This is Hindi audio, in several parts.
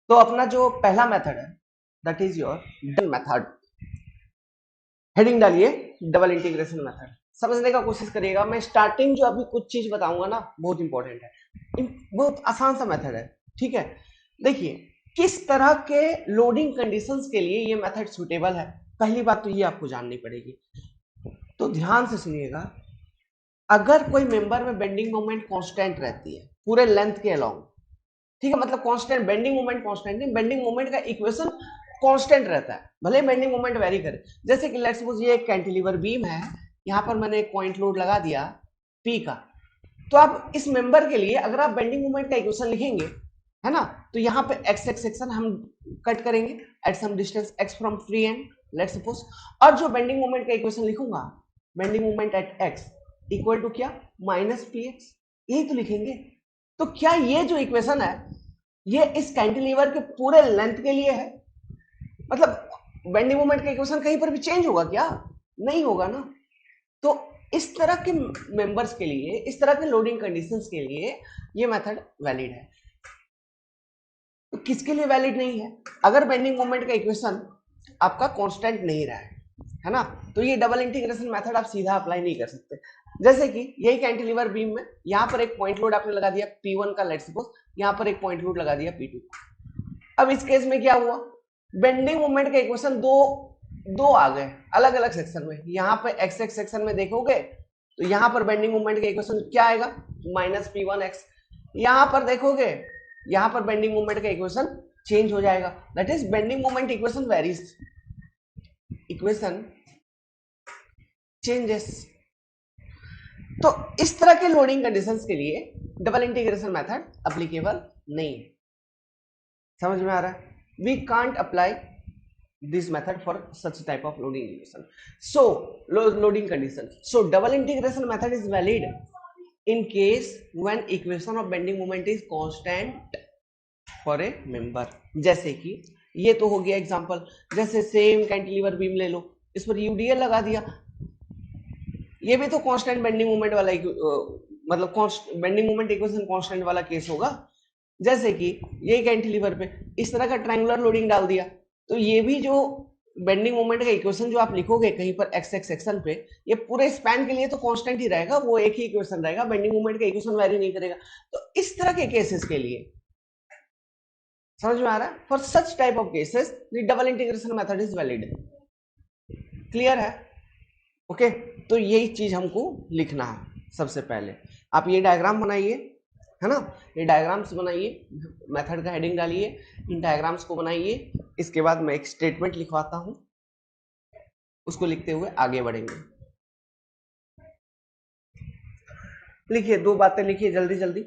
तो अपना जो पहला मेथड है that is your method, heading डालिए डबल इंटीग्रेशन मेथड। समझने का कोशिश करिएगा, मैं स्टार्टिंग जो अभी कुछ चीज बताऊंगा ना बहुत इंपॉर्टेंट है, बहुत आसान सा मेथड है, ठीक है। देखिए किस तरह के लोडिंग कंडीशंस के लिए ये मेथड सुटेबल है, पहली बात तो ये आपको जाननी पड़ेगी। तो ध्यान से सुनिएगा, अगर कोई मेंबर में बेंडिंग मोमेंट कांस्टेंट रहती है पूरे लेंथ के अलोंग, ठीक है, मतलब कांस्टेंट, बेंडिंग मोमेंट कांस्टेंट नहीं, बेंडिंग मोमेंट का इक्वेशन कांस्टेंट रहता है, भले बेंडिंग मोमेंट वेरी करे। जैसे कि लेट्स सपोज ये एक कैंटिलीवर बीम है, यहां पर मैंने एक पॉइंट लोड लगा दिया पी का। तो आप इस मेंबर के लिए अगर आप बेंडिंग मोमेंट का इक्वेशन लिखेंगे, है ना, तो यहाँ पे एक्स एक्स सेक्शन हम कट करेंगे at some distance x from free end, let's suppose. और जो बेंडिंग मोमेंट का इक्वेशन लिखूंगा, bending moment at x equal to क्या, माइनस पी एक्स, यही तो लिखेंगे। तो क्या ये जो इक्वेशन है ये इस कैंटिलीवर के पूरे लेंथ के लिए है? मतलब बेंडिंग मोमेंट का इक्वेशन कहीं पर भी चेंज होगा क्या? नहीं होगा ना। तो इस तरह के मेंबर्स के लिए, इस तरह के लोडिंग कंडीशंस के लिए ये मेथड वैलिड है। तो किसके लिए वैलिड नहीं है? अगर बेंडिंग मोमेंट का इक्वेशन आपका कांस्टेंट नहीं रहा है ना, तो ये डबल इंटीग्रेशन मेथड आप सीधा अप्लाई नहीं कर सकते। जैसे कि यही कैंटिलीवर बीम में यहां पर एक पॉइंट लोड आपने लगा दिया P1 का, लेट्स सपोज यहां पर एक पॉइंट लोड लगा दिया P2। अब इस केस में क्या हुआ, बेंडिंग मोमेंट के इक्वेशन दो दो आ गए अलग अलग सेक्शन में। यहां पे एक्स एक्स सेक्शन में देखोगे तो यहां पर बेंडिंग मोमेंट का इक्वेशन क्या आएगा, माइनस P1x। यहां पर देखोगे, यहां पर बेंडिंग मोमेंट का इक्वेशन चेंज हो जाएगा, that is bending moment equation varies, equation changes. तो इस तरह के लोडिंग कंडीशंस के लिए डबल इंटीग्रेशन मेथड एप्लीकेबल नहीं है। समझ में आ रहा है? We can't apply this method for such type of loading condition. So loading condition, so double integration method is valid in case when equation of bending moment is constant for a member। जैसे कि ये तो हो गया एग्जांपल, जैसे सेम कैंटिलीवर बीम ले लो, इस पर यूडीएल लगा दिया, ये भी तो कांस्टेंट बेंडिंग मोमेंट वाला मतलब बेंडिंग मोमेंट इक्वेशन कांस्टेंट वाला केस होगा। जैसे कि ये कैंटिलीवर पे इस तरह का ट्रायंगुलर लोडिंग डाल दिया, तो ये भी जो बेंडिंग मोमेंट का इक्वेशन जो आप लिखोगे कहीं पर एक्स एक्स सेक्शन पे, ये पूरे स्पैन के लिए तो कांस्टेंट ही रहेगा, वो एक ही इक्वेशन रहेगा, बेंडिंग मोमेंट का इक्वेशन वेरी नहीं करेगा। तो इस तरह के केसेस के लिए, समझ में आ रहा है, for such type of cases the double integration method is valid. Clear है? ओके, तो यही चीज हमको लिखना है। सबसे पहले आप ये डायग्राम बनाइए, है ना, ये डायग्राम्स बनाइए, मेथड का हेडिंग डालिए, इन डायग्राम्स को बनाइए। इसके बाद मैं एक स्टेटमेंट लिखवाता हूं, उसको लिखते हुए आगे बढ़ेंगे। लिखिए, दो बातें लिखिए जल्दी जल्दी।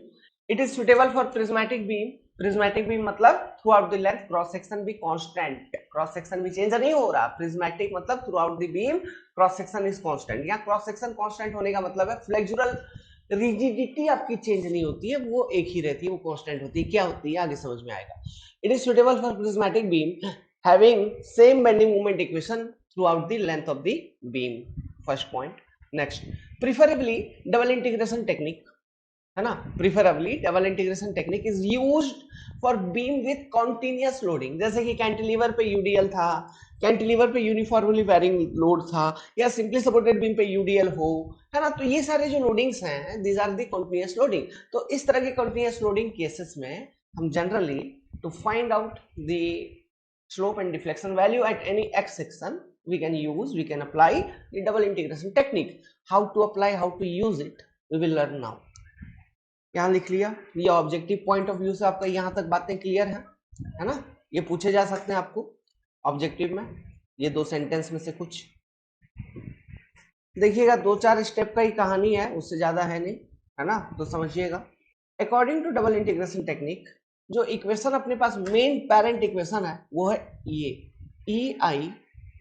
It is suitable for prismatic beam, prismatic beam मतलब throughout the length cross section भी कांस्टेंट, क्रॉस सेक्शन भी चेंज नहीं हो रहा। प्रिज्मेटिक मतलब throughout the beam cross section is constant. यहाँ क्रॉस सेक्शन कांस्टेंट होने का मतलब है फ्लेक्सुरल रिजिडिटी आपकी चेंज नहीं होती है, वो एक ही रहती है, वो कांस्टेंट होती है। क्या होती है आगे समझ में आएगा। It is suitable for prismatic beam having same bending moment equation through out the length of the beam, first point. Next, preferably double integration technique, है ना, preferably double integration technique is used for beam width continuous loading. जैसे कि कैंटिलीवर पे यूडीएल था, कैंटिलीवर पे यूनिफॉर्मली वेरिंग लोड था, या सिंपली सपोर्टेड बीम पे यूडीएल हो, है ना, तो ये सारे जो लोडिंग्स हैं these are the continuous loading. तो इस तरह के कॉन्टिन्यूअस लोडिंग केसेस में हम generally to find out the slope and deflection value at any x section we can apply the double integration technique. How to apply, how to use it, we will learn now। यहां लिख लिया, ये ऑब्जेक्टिव पॉइंट ऑफ व्यू से आपका यहां तक बातें क्लियर है ना, ये पूछे जा सकते हैं आपको ऑब्जेक्टिव में, ये दो सेंटेंस में से कुछ। देखिएगा, दो चार स्टेप का ही कहानी है, उससे ज्यादा है नहीं, है ना, तो समझिएगा। According to double integration technique, जो इक्वेशन अपने पास मेन पेरेंट इक्वेशन है वो है ये ई आई,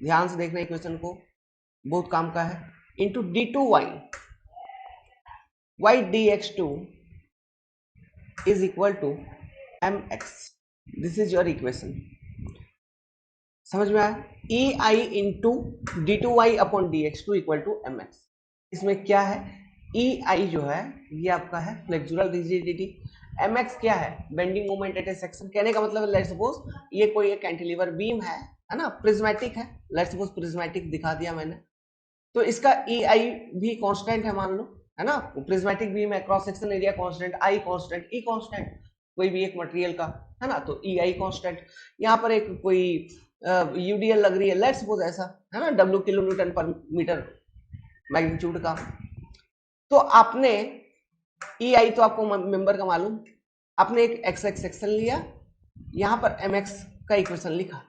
ध्यान से देखना इक्वेशन को, बहुत काम का है, into D two y, y d x two is equal to M x. This is your equation. समझ में आया? E I into D two Y upon D x two equal to M x. इसमें क्या है, ई आई जो है ये आपका है फ्लेक्सुरल रिजिडिटी, mx क्या है, bending moment eight A section. कहने का मतलब लेट्स सपोज ये कोई एक कैंटिलीवर बीम है ना, प्रिज्मेटिक है, लेट्स सपोज प्रिज्मेटिक दिखा दिया मैंने, तो इसका ei भी कांस्टेंट है मान लो, है ना, प्रिज्मेटिक बीम है, cross section area constant, i constant, e constant कोई भी एक मटेरियल का, है ना, तो ei कांस्टेंट। यहाँ पर एक कोई यूडीएल लग रही है, लेट्स सपोज ऐसा, है ना, w किलो न्यूटन पर मीटर मैग्नीट्यूड का। तो आपने ei तो आपको मेंबर का मालूम, आपने एक x सेक्शन लिया, यहां पर mx का इक्वेशन लिखा,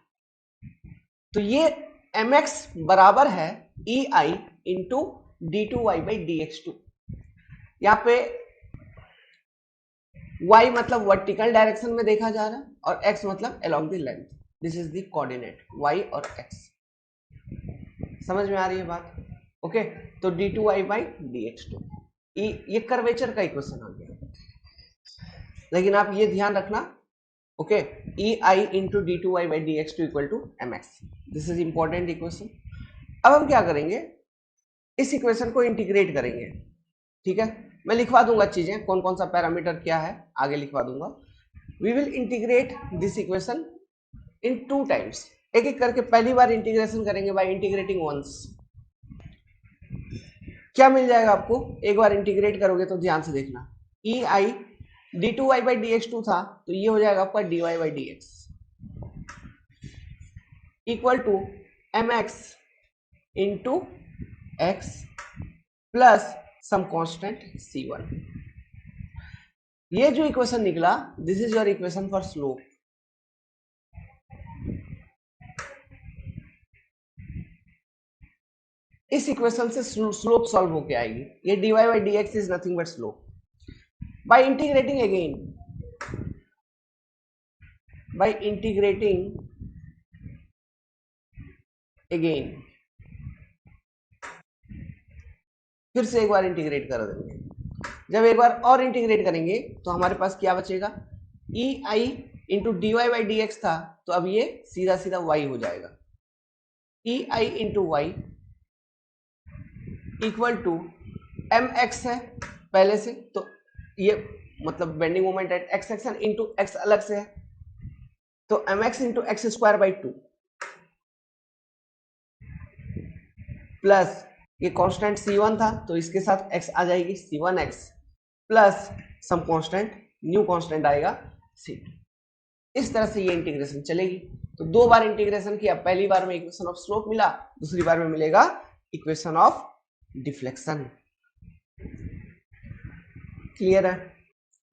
तो ये mx बराबर है ei into d2y by dx2। यहाँ पे y मतलब वर्टिकल डायरेक्शन में देखा जा रहा है और x मतलब along the length, this is the coordinate y और x। समझ में आ रही है बात? ओके, तो d2y बाई dx2 ये कर्वेचर का इक्वेशन आ गया। लेकिन आप ये ध्यान रखना, okay, ei into D two Y by D x two equal to M x, this is important equation. अब हम क्या करेंगे, इस इक्वेशन को इंटीग्रेट करेंगे, ठीक है, मैं लिखवा दूंगा चीजें, कौन कौन सा पैरामीटर क्या है आगे लिखवा दूंगा। We will integrate this equation in 2 times, एक एक करके पहली बार इंटीग्रेशन करेंगे बाय इंटीग्रेटिंग वंस। क्या मिल जाएगा आपको, एक बार इंटीग्रेट करोगे तो ध्यान से देखना, E I D two Y by D x two था, तो ये हो जाएगा आपका d Y by D x equal to M x into x plus some constant c1। ये जो इक्वेशन निकला, this is your equation for slope. इस इक्वेशन से स्लोप सॉल्व होके आएगी, ये dy by D x is nothing but slope. By integrating again, by integrating again, फिर से एक बार इंटीग्रेट कर देंगे। जब एक बार और इंटीग्रेट करेंगे तो हमारे पास क्या बचेगा, E I into D Y by D x था, तो अब ये सीधा सीधा y हो जाएगा, E I into Y equal to M x है पहले से, तो ये मतलब bending moment at x section into x अलग से है, तो M x into x square by 2 plus ये कांस्टेंट c1 था, तो इसके साथ x आ जाएगी c1x plus some constant, new constant आएगा c2। इस तरह से ये इंटीग्रेशन चलेगी। तो 2 बार इंटीग्रेशन किया, पहली बार में इक्वेशन ऑफ स्लोप मिला, दूसरी बार में मिलेगा इक्वेशन ऑफ डिफ्लेक्शन। क्लियर है?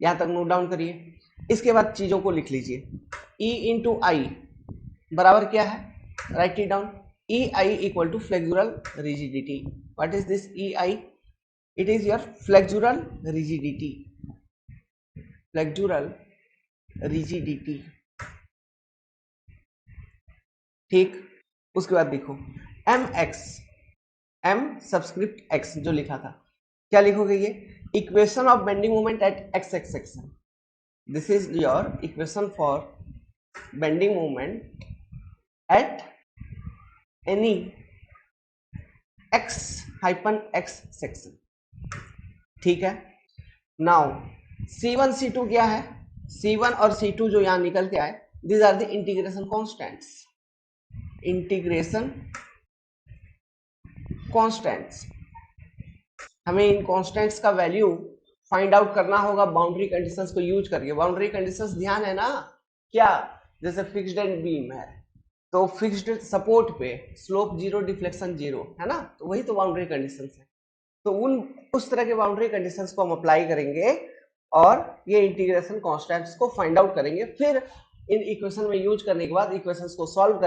यहां तक नोट डाउन करिए। इसके बाद चीजों को लिख लीजिए, E इंटू आई बराबर क्या है, right it down, ei equal to flexural rigidity. What is this ei? It is your flexural rigidity, flexural rigidity, ठीक। उसके बाद देखो mx, m सबस्क्रिप्ट x जो लिखा था, क्या लिखोगे, ये equation of bending moment eight x x section, this is your equation for bending moment at any x hyphen x section, ठीक है। नाउ c1 c2 क्या है, c1 और c2 जो यहां निकल के आए, these are the integration constants, integration constants. हमें इन कांस्टेंट्स का वैल्यू फाइंड आउट करना होगा बाउंड्री कंडीशंस को यूज करके। बाउंड्री कंडीशंस ध्यान है ना, क्या, जैसे फिक्स्ड एंड बीम है, तो फिक्स्ड सपोर्ट पे स्लोप 0 डिफ्लेक्शन 0 है ना, तो वही तो बाउंड्री कंडीशंस है। तो उस तरह के बाउंड्री कंडीशंस को हम अप्लाई करेंगे और ये इंटीग्रेशन कांस्टेंट्स को फाइंड आउट करेंगे। फिर इन इक्वेशन में यूज करने के बाद इक्वेशंस को सॉल्व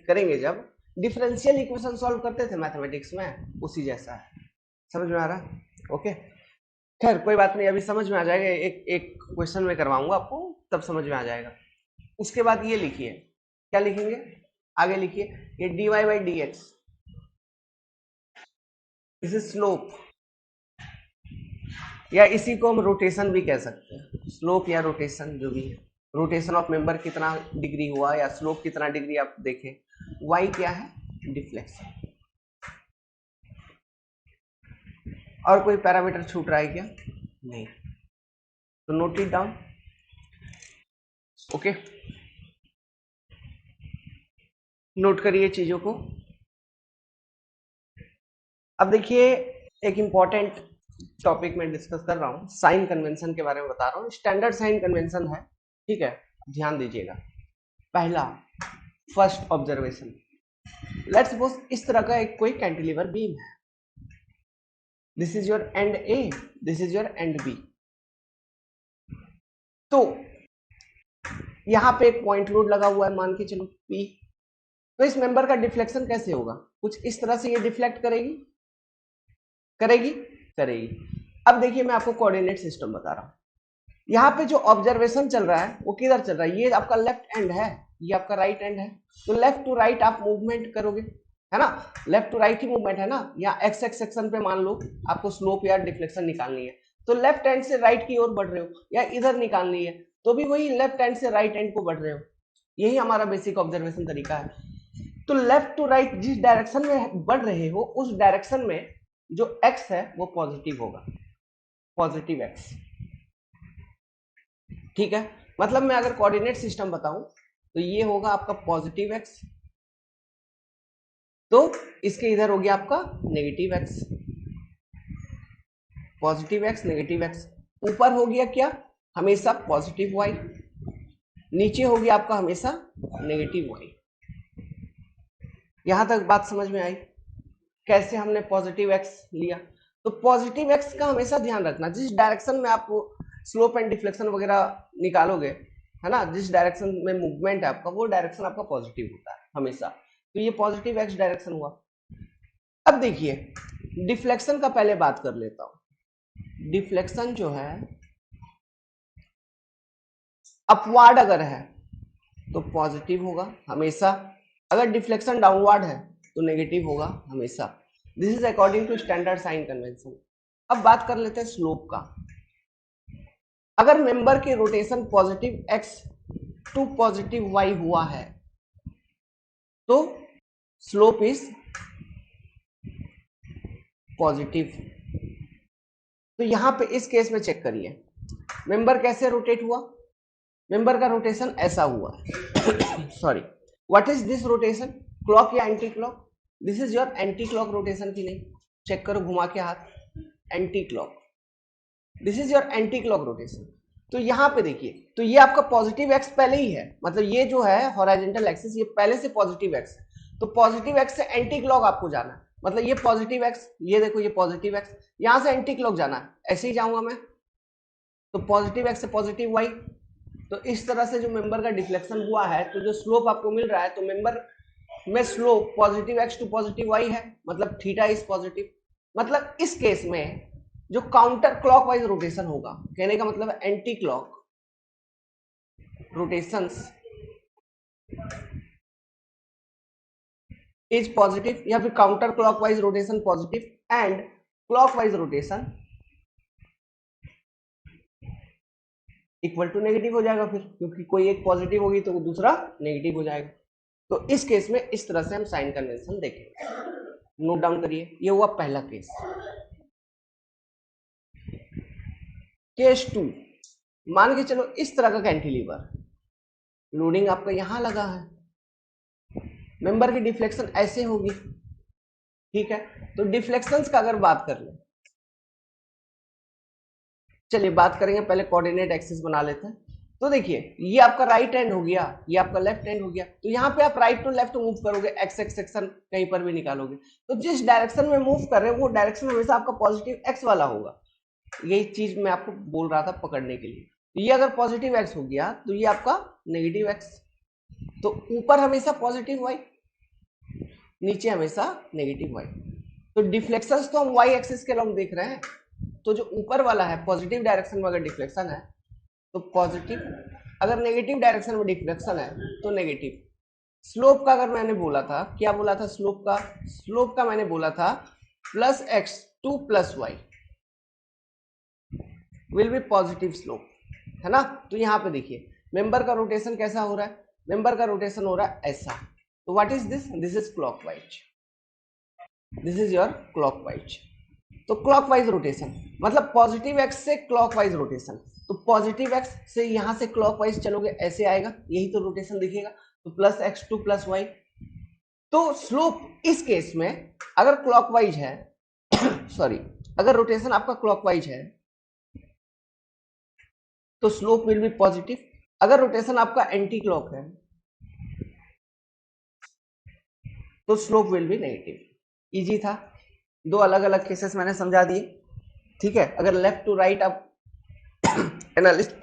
करेंगे, जब डिफरेंशियल इक्वेशन सॉल्व करते थे मैथमेटिक्स में, उसी जैसा है। समझ में आ रहा? ओके, खैर कोई बात नहीं, अभी समझ में आ जाएगा, एक क्वेश्चन में करवाऊंगा आपको, तब समझ में आ जाएगा। उसके बाद ये लिखिए, क्या लिखेंगे आगे, लिखिए ये dy by D x, this is slope, या इसी को हम रोटेशन भी कह सकते हैं, स्लोप या रोटेशन जो भी है। रोटेशन ऑफ मेंबर कितना डिग्री हुआ या स्लोप कितना डिग्री आप देखें। y क्या है, डिफ्लेक्शन। और कोई पैरामीटर छूट रहा है क्या, नहीं, तो note it down, okay, note करिए चीजों को। अब देखिए, एक इंपॉर्टेंट टॉपिक में डिस्कस कर रहा हूं, साइन कन्वेंशन के बारे में बता रहा हूं। स्टैंडर्ड साइन कन्वेंशन है, ठीक है, ध्यान दीजिएगा। पहला, फर्स्ट ऑब्जर्वेशन, लेट्स सपोज इस तरह का एक कोई कैंटिलीवर बीम है, this is your end A, this is your end B. तो यहां पे एक पॉइंट लोड लगा हुआ है, मान के चलो P। तो इस मेंबर का डिफ्लेक्शन कैसे होगा? कुछ इस तरह से ये डिफ्लेक्ट करेगी, करेगी, करेगी। अब देखिए, मैं आपको कोऑर्डिनेट सिस्टम बता रहा हूं। यहाँ पे जो ऑब्जर्वेशन चल रहा है वो किधर चल रहा है? ये आपका लेफ्ट एंड है, ये आपका राइट एंड है। तो लेफ्ट टू राइट आप मूवमेंट करोगे, है ना, लेफ्ट टू राइट ही मूवमेंट है ना। या एक्स एक्स सेक्शन पे मान लो आपको स्लोप या डिफ्लेक्शन निकालनी है, तो लेफ्ट हैंड से राइट की ओर बढ़ रहे हो, या इधर निकालनी है तो भी वही लेफ्ट हैंड से राइट हैंड को बढ़ रहे हो। यही हमारा बेसिक ऑब्जर्वेशन तरीका है। तो लेफ्ट टू राइट जिस डायरेक्शन में बढ़ रहे हो उस डायरेक्शन में जो एक्स है वो पॉजिटिव होगा, पॉजिटिव एक्स, ठीक है। मतलब मैं अगर कोऑर्डिनेट सिस्टम बताऊं तो ये होगा आपका पॉजिटिव एक्स, तो इसके इधर हो गया आपका negative x, positive x negative x. ऊपर हो गया क्या? हमेशा पॉजिटिव वाई, नीचे हो गया आपका हमेशा नेगेटिव वाई। यहां तक बात समझ में आई? कैसे हमने पॉजिटिव एक्स लिया? तो पॉजिटिव एक्स का हमेशा ध्यान रखना, जिस डायरेक्शन में आप स्लोप एंड डिफ्लेक्शन वगैरह निकालोगे, है ना, जिस डायरेक्शन में मूवमेंट है आपका वो डायरेक्शन आपका पॉजिटिव होता है हमेशा। तो ये पॉजिटिव एक्स डायरेक्शन हुआ। अब देखिए, डिफ्लेक्शन का पहले बात कर लेता हूं। डिफ्लेक्शन जो है अपवार्ड अगर है तो पॉजिटिव होगा हमेशा, अगर डिफ्लेक्शन डाउनवर्ड है तो नेगेटिव होगा हमेशा। This is according to standard sign convention. अब बात कर लेते हैं स्लोप का। अगर मेंबर की rotation positive x to positive y हुआ है तो स्लोप इज पॉजिटिव। तो यहां पे इस केस में चेक करिए, मेंबर कैसे रोटेट हुआ? मेंबर का रोटेशन ऐसा हुआ sorry, what is this rotation? Clock या anti clock? This is your anti clock rotation की नहीं? चेक करो घुमा के हाथ, anti clock, this is your anti clock rotation. तो यहां पे देखिए, तो ये आपका पॉजिटिव एक्स पहले ही है, मतलब ये जो है हॉरिजॉन्टल एक्सिस ये पहले से पॉजिटिव एक्स है। तो पॉजिटिव एक्स से एंटी क्लॉक आपको जाना है, मतलब ये पॉजिटिव एक्स, ये देखो ये पॉजिटिव एक्स, यहां से एंटी क्लॉक जाना है, ऐसे ही जाऊंगा मैं। तो पॉजिटिव एक्स से पॉजिटिव वाई, तो इस तरह से जो मेंबर का डिफ्लेक्शन हुआ है तो जो स्लोप आपको मिल रहा है, तो मेंबर में slope positive x to positive y है, मतलब थीटा इज पॉजिटिव। मतलब इस केस में जो काउंटर क्लॉकवाइज रोटेशन होगा, कहने का मतलब anti clock rotations is positive, या फिर counter clockwise rotation positive and clockwise rotation equal to negative हो जाएगा फिर, क्योंकि कोई एक पॉजिटिव होगी तो दूसरा नेगेटिव हो जाएगा। तो इस केस में इस तरह से हम साइन कन्वेंशन देखेंगे। नोट डाउन करिए, ये हुआ पहला केस। केस 2, मान के चलो इस तरह का कैंटिलीवर, लोडिंग आपका यहां लगा है, मेंबर की डिफ्लेक्शन ऐसे होगी, ठीक है। तो डिफ्लेक्शंस का अगर बात कर ले, चलिए बात करेंगे, पहले कोऑर्डिनेट एक्सिस बना लेते हैं। तो देखिए, ये आपका राइट हैंड हो गया, ये आपका लेफ्ट हैंड हो गया। तो यहाँ पे आप राइट टू लेफ्ट मूव करोगे, एक्स एक्स सेक्शन कहीं पर भी निकालोगे, तो जिस डायरेक्शन में मूव कर रहे हो वो डायरेक्शन हमेशा आपका पॉजिटिव एक्स वाला होगा। यही चीज मैं आपको बोल रहा था पकड़ने के लिए। तो ये अगर पॉजिटिव एक्स हो गया तो ये आपका नेगेटिव एक्स, तो ऊपर हमेशा पॉजिटिव वाई, नीचे हमेशा नेगेटिव वाई। तो डिफ्लेक्शंस तो हम वाई एक्सिस के लॉन्ग देख रहे हैं, तो जो ऊपर वाला है पॉजिटिव डायरेक्शन में अगर डिफ्लेक्शन है तो पॉजिटिव, अगर नेगेटिव डायरेक्शन में डिफ्लेक्शन है तो नेगेटिव। स्लोप का अगर मैंने बोला था, क्या बोला था स्लोप का? स्लोप का मैंने बोला था plus x to plus y will be positive slope, है ना। तो यहां पे देखिए मेंबर का रोटेशन कैसा हो रहा है, मेंबर का रोटेशन हो रहा है ऐसा। तो what is this? This is clockwise, this is your clockwise. तो क्लॉकवाइज रोटेशन मतलब पॉजिटिव एक्स से क्लॉकवाइज रोटेशन, तो पॉजिटिव एक्स से यहां से क्लॉकवाइज चलोगे ऐसे आएगा, यही तो रोटेशन दिखेगा, तो plus x to plus y. तो स्लोप इस केस में अगर क्लॉकवाइज है सॉरी, अगर रोटेशन आपका क्लॉकवाइज है तो स्लोप विल बी पॉजिटिव, अगर रोटेशन आपका एंटी क्लॉक है तो slope will be negative. Easy था, दो अलग अलग केसेस मैंने समझा दिए, ठीक है। अगर लेफ्ट टू राइट आप एनालिसिस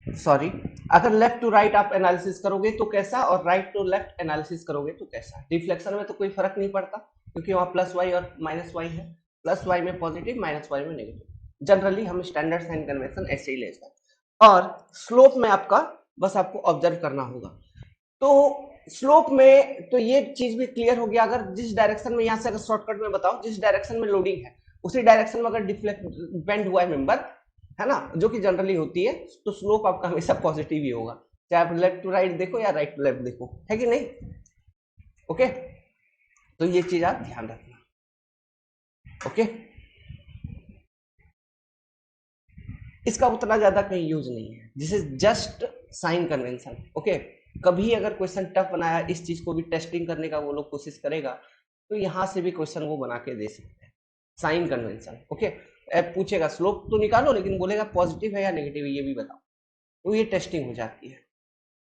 सॉरी, अगर लेफ्ट टू राइट आप एनालिसिस करोगे तो कैसा, और राइट टू लेफ्ट एनालिसिस करोगे तो कैसा। डिफ्लेक्शन में तो कोई फर्क नहीं पड़ता क्योंकि वहां प्लस वाई और माइनस वाई है, प्लस वाई में पॉजिटिव माइनस वाई में नेगेटिव। जनरली हम स्टैंडर्ड साइन कन्वेंशन ऐसे ही लेते हैं। और स्लोप में आपका बस आपको ऑब्जर्व करना होगा। तो स्लोप में तो ये चीज भी क्लियर हो गया, अगर जिस डायरेक्शन में, यहां से अगर शॉर्टकट में बताओ, जिस डायरेक्शन में लोडिंग है उसी डायरेक्शन में अगर डिफ्लेक्ट बेंड हुआ है मेंबर, है ना, जो कि जनरली होती है, तो स्लोप आपका हमेशा पॉजिटिव ही होगा, चाहे आप लेफ्ट टू राइट देखो या राइट टू लेफ्ट देखो, है कि नहीं। ओके, तो ये चीज आप ध्यान रखना। ओके, इसका उतना ज्यादा कहीं यूज नहीं है, this is just sign convention. Okay, कभी अगर क्वेश्चन टफ बनाया, इस चीज को भी टेस्टिंग करने का वो लोग कोशिश करेगा, तो यहां से भी क्वेश्चन वो बना के दे सकते हैं, साइन कन्वेंशन। ओके, पूछेगा स्लोप तो निकालो, लेकिन बोलेगा पॉजिटिव है या नेगेटिव ये भी बताओ, तो ये टेस्टिंग हो जाती है।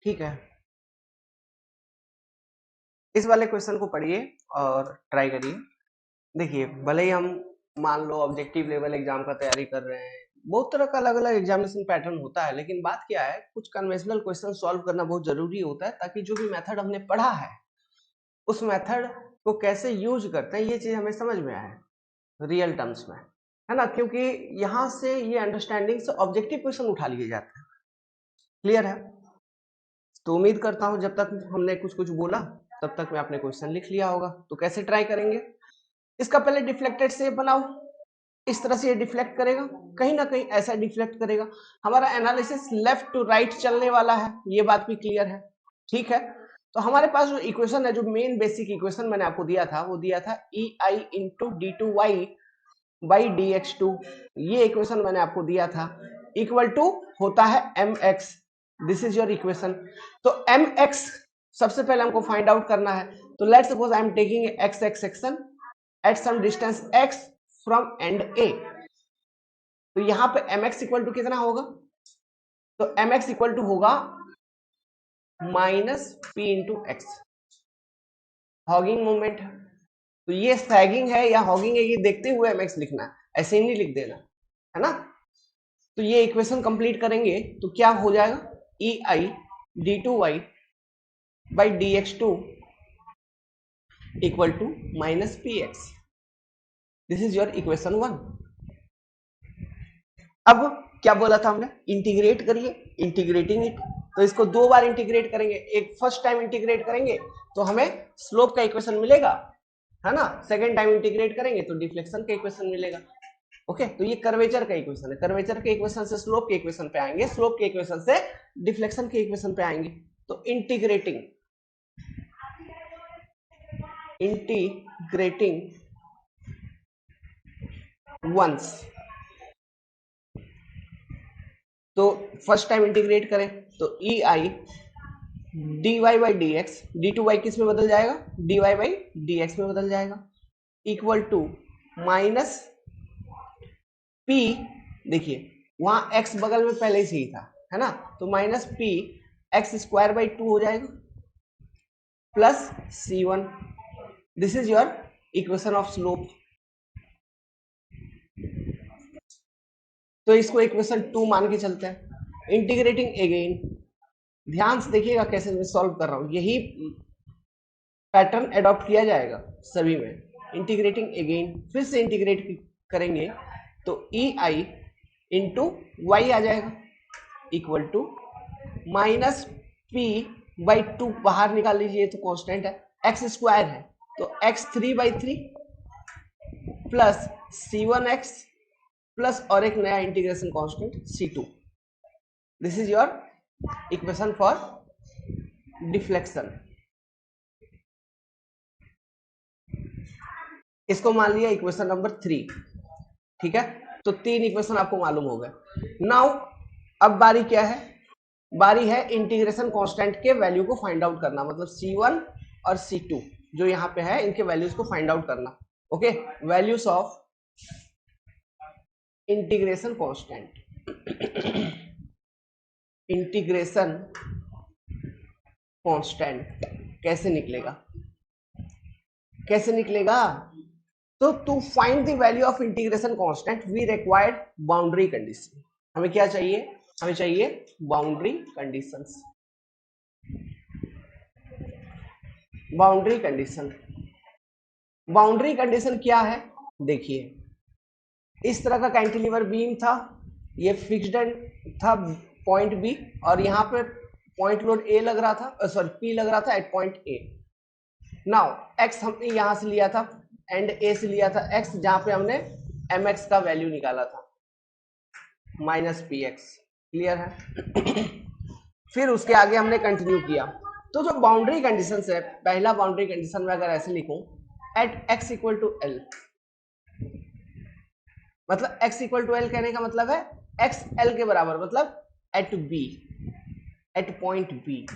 ठीक है, इस वाले क्वेश्चन को पढ़िए और ट्राई करिए। देखिए, भले ही हम मान लो ऑब्जेक्टिव लेवल एग्जाम का तैयारी कर रहे हैं, बहुत तरह का अलग अलग एग्जामिनेशन पैटर्न होता है, लेकिन बात क्या है, कुछ कन्वेंशनल क्वेश्चन सॉल्व करना बहुत जरूरी होता है, ताकि जो भी मेथड हमने पढ़ा है उस मेथड को कैसे यूज करते हैं ये चीज हमें समझ में आए रियल टर्म्स में, है ना, क्योंकि यहां से ये अंडरस्टैंडिंग से ऑब्जेक्टिव क्वेश्चन उठा लिए जाते हैं। क्लियर है, तो उम्मीद करता हूं जब तक हमने कुछ कुछ बोला तब तक में आपने क्वेश्चन लिख लिया होगा। तो कैसे ट्राई करेंगे, इसका पहले डिफ्लेक्टेड शेप बनाओ, इस तरह से ये डिफ्लेक्ट करेगा, कहीं ना कहीं ऐसा डिफ्लेक्ट करेगा। हमारा एनालिसिस लेफ्ट टू राइट चलने वाला है, ये बात भी क्लियर है, ठीक है। तो हमारे पास जो इक्वेशन है, जो मेन बेसिक इक्वेशन मैंने आपको दिया था, वो दिया था E I into D two Y by D x two, ये इक्वेशन मैंने आपको दिया था, इक्वल टू होता है M x, this is your equation. तो एम एक्स सबसे पहले हमको फाइंड आउट करना है, तो let's suppose I am taking x x section at some distance x from end a, तो यहां पे mx इक्वल टू कितना होगा, तो mx इक्वल टू होगा minus p into x, hogging moment है, तो ये सैगिंग है या हॉगिंग है ये देखते हुए mx लिखना है, ऐसे ही नहीं लिख देना, है ना। तो ये इक्वेशन कंप्लीट करेंगे तो क्या हो जाएगा, E I D two Y by D x two equal to minus P x, this is your equation 1। अब क्या बोला था हमने, इंटीग्रेट करिए, इंटीग्रेटिंग इट, तो इसको दो बार इंटीग्रेट करेंगे, एक फर्स्ट टाइम इंटीग्रेट करेंगे तो हमें स्लोप का इक्वेशन मिलेगा, है ना, सेकंड टाइम इंटीग्रेट करेंगे तो डिफ्लेक्शन का इक्वेशन मिलेगा। ओके, तो ये कर्वेचर का इक्वेशन है, कर्वेचर के इक्वेशन से स्लोप के इक्वेशन पे आएंगे, स्लोप के इक्वेशन से डिफ्लेक्शन के इक्वेशन पे आएंगे। तो इंटीग्रेटिंग वंस, तो फर्स्ट टाइम इंटीग्रेट करें तो E I D Y by D X, D two Y किस में बदल जाएगा, D Y by D X में बदल जाएगा, इक्वल टू माइनस पी, देखिए वहां एक्स बगल में पहले से ही था, है ना, तो minus P x square by two हो जाएगा plus c one, this is your equation of slope. तो इसको इक्वेशन 2 मान के चलते हैं। इंटीग्रेटिंग अगेन, ध्यान से देखिएगा कैसे मैं सॉल्व कर रहा हूं, यही पैटर्न अडॉप्ट किया जाएगा सभी में। इंटीग्रेटिंग अगेन, फिर से इंटीग्रेट करेंगे तो ई आई इंटू वाई आ जाएगा equal to minus p by two, बाहर निकाल लीजिए तो कांस्टेंट है, एक्स स्क्वायर है तो x three by three plus c one x plus और एक नया integration constant c two, this is your equation for deflection. इसको मान लिया इक्वेशन नंबर 3, ठीक है। तो 3 इक्वेशन आपको मालूम हो गए। नाउ अब बारी क्या है, बारी है इंटीग्रेशन कांस्टेंट के वैल्यू को फाइंड आउट करना, मतलब C1 और C2 जो यहाँ पे है इनके वैल्यूज को फाइंड आउट करना। Okay, values of integration constant, integration constant कैसे निकलेगा, कैसे निकलेगा? तो to find the value of integration constant we required boundary condition. हमें क्या चाहिए, हमें चाहिए boundary conditions. Boundary condition, boundary condition क्या है, देखिए इस तरह का कैंटिलीवर बीम था, ये फिक्स्ड था पॉइंट बी, और यहाँ पे पॉइंट लोड ए लग रहा था, सॉरी पी लग रहा था at point a. Now x हमने यहां से लिया था एंड ए से लिया था एक्स, जहां पे हमने एम एक्स का वैल्यू निकाला था माइनस पी एक्स, क्लियर है। फिर उसके आगे हमने कंटिन्यू किया। तो जो बाउंड्री कंडीशन है, पहला बाउंड्री कंडीशन में अगर ऐसे लिखूं at x equal to l, मतलब x इक्वल टू एल कहने का मतलब है x l के बराबर, मतलब at b, at point b.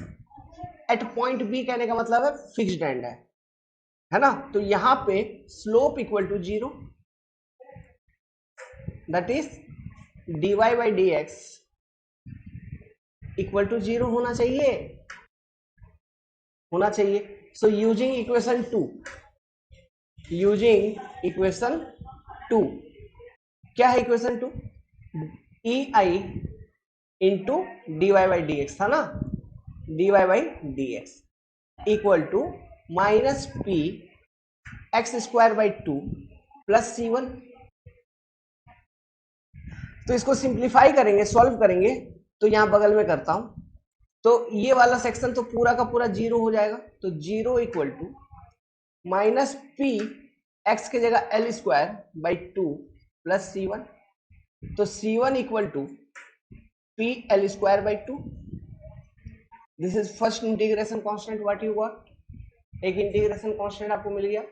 At point b कहने का मतलब है फिक्स्ड एंड है ना। तो यहां पे slope equal to 0, that is dy by D x equal to 0 होना चाहिए, होना चाहिए। So using equation 2, using equation 2, क्या है equation 2? E I into D Y by D x था ना, d Y by D x equal to minus P x square by 2 plus C1। तो इसको सिंप्लीफाई करेंगे, सॉल्व करेंगे, तो यहां बगल में करता हूं, तो ये वाला सेक्शन तो पूरा का पूरा 0 हो जाएगा। तो 0 equal to minus P x की जगह L square by 2 plus C1। तो C1 equal to P L square by 2, this is first integration constant what you got, एक इंटीग्रेशन कांस्टेंट आपको मिल गया।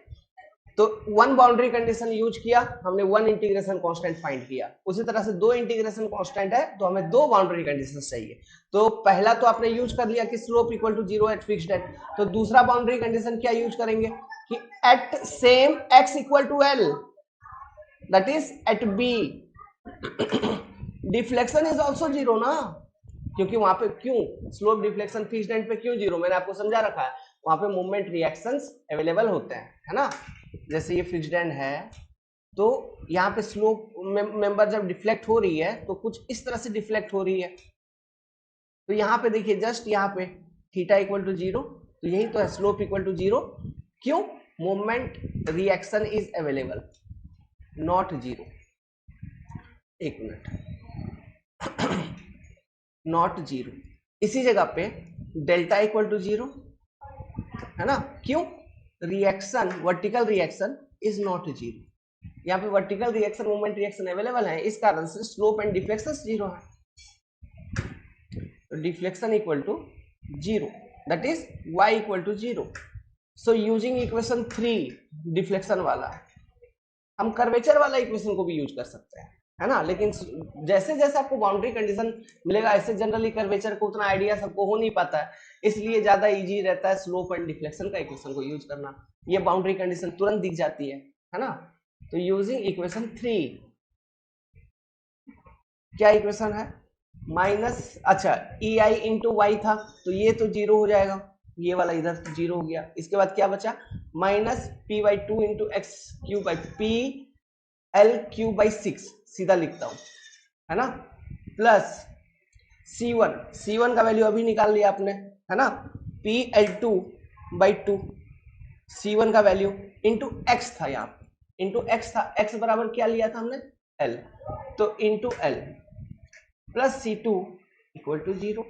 तो वन बाउंड्री कंडीशन यूज किया हमने, वन इंटीग्रेशन कांस्टेंट फाइंड किया। उसी तरह से दो इंटीग्रेशन कांस्टेंट है तो हमें दो बाउंड्री कंडीशन चाहिए। तो पहला तो आपने यूज कर लिया कि slope equal to 0 at fixed at, तो दूसरा बाउंड्री कंडीशन क्या यूज करेंगे कि at same x equal to l, that is at b deflection is also 0 ना, क्योंकि वहां पे क्यों स्लोप डिफ्लेक्शन फिक्स्ड एंड पे क्यों 0, मैंने आपको समझा रखा है, वहां पे मूवमेंट रिएक्शंस अवेलेबल होते हैं, है ना। जैसे ये फिक्स्ड एंड है तो यहाँ पे स्लोप मेंबर जब डिफ्लेक्ट हो रही है तो कुछ इस तरह से डिफ्लेक्ट हो रही है। तो यहाँ पे देखिए जस्ट यहाँ पे थीटा इक्वल टू 0, तो यही तो है स्लोप इक्वल टू 0, क्यों, movement reaction is available not 0, एक मिनट, नॉट 0, इसी जगह पे डेल्टा इक्वल टू 0 है ना, क्यों, reaction vertical reaction is not 0, यहाँ पे vertical reaction movement reaction available है, इस कारण से स्लोप एंड डिफ्लेक्शन 0 है। तो deflection equal to 0, that is y equal to 0। So using equation 3 deflection वाला, हम कर्वेचर वाला इक्वेशन को भी यूज कर सकते हैं, है ना। लेकिन जैसे जैसे आपको बाउंड्री कंडीशन मिलेगा ऐसे जनरली कर्वेचर को उतना आइडिया सबको हो नहीं पाता है, इसलिए ज्यादा इजी रहता है स्लोप एंड डिफ्लेक्शन का इक्वेशन को यूज करना, ये बाउंड्री कंडीशन तुरंत दिख जाती है ना। तो यूजिंग इक्वेशन 3, क्या इक्वेशन है, माइनस, अच्छा ई आई इंटू वाई था तो ये तो 0 हो जाएगा, ये वाला इधर तो 0 हो गया। इसके बाद क्या बचा, minus p by 2 into x Q by P L Q by 6, सीधा लिखता हूं, है ना, प्लस C1, C1 का वैल्यू अभी निकाल लिया आपने, है ना, P L two by 2, C1 का वैल्यू इंटू एक्स था, यहाँ पे इंटू एक्स था, एक्स बराबर क्या लिया था हमने L, तो into L plus C2 equal to 0,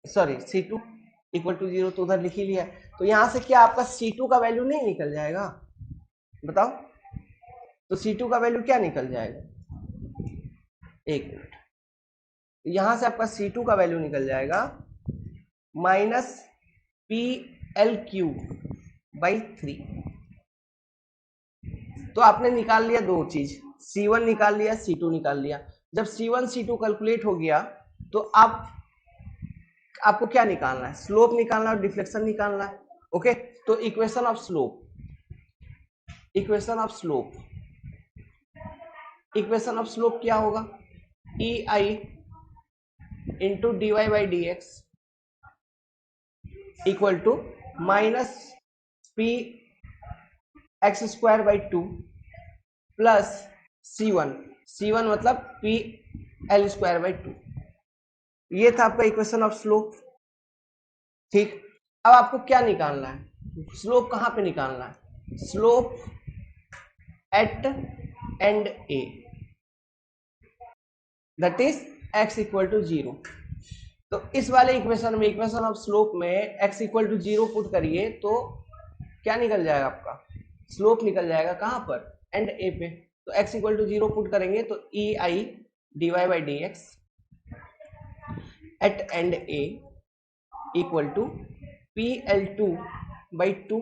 sorry C2 equal to 0 तो उधर लिख ही लिया। तो यहां से क्या आपका C2 का वैल्यू नहीं निकल जाएगा, बताओ, तो C2 का वैल्यू क्या निकल जाएगा, एक मिनट, यहां से आपका C2 का वैल्यू निकल जाएगा minus P L Q by 3, तो आपने निकाल लिया दो चीज, C1 निकाल लिया, C2 निकाल लिया। जब C1 C2 कैलकुलेट हो गया तो आपको क्या निकालना है, स्लोप निकालना और डिफ्लेक्शन निकालना है। ओके, तो equation of slope, equation of slope, equation of slope क्या होगा, E I into D Y by D x equal to minus P x square by two plus C1, C1 मतलब P L square by two. ये था आपका इक्वेशन ऑफ स्लोप। ठीक, अब आपको क्या निकालना है, स्लोप कहां पे निकालना है, slope at end A, that is x equal to 0। तो इस वाले इक्वेशन में, इक्वेशन ऑफ स्लोप में x इक्वल टू 0 पुट करिए तो क्या निकल जाएगा, आपका स्लोप निकल जाएगा कहां पर, एंड ए पे। तो x इक्वल टू 0 पुट करेंगे तो E I D Y by D X at end A equal to P L two by two.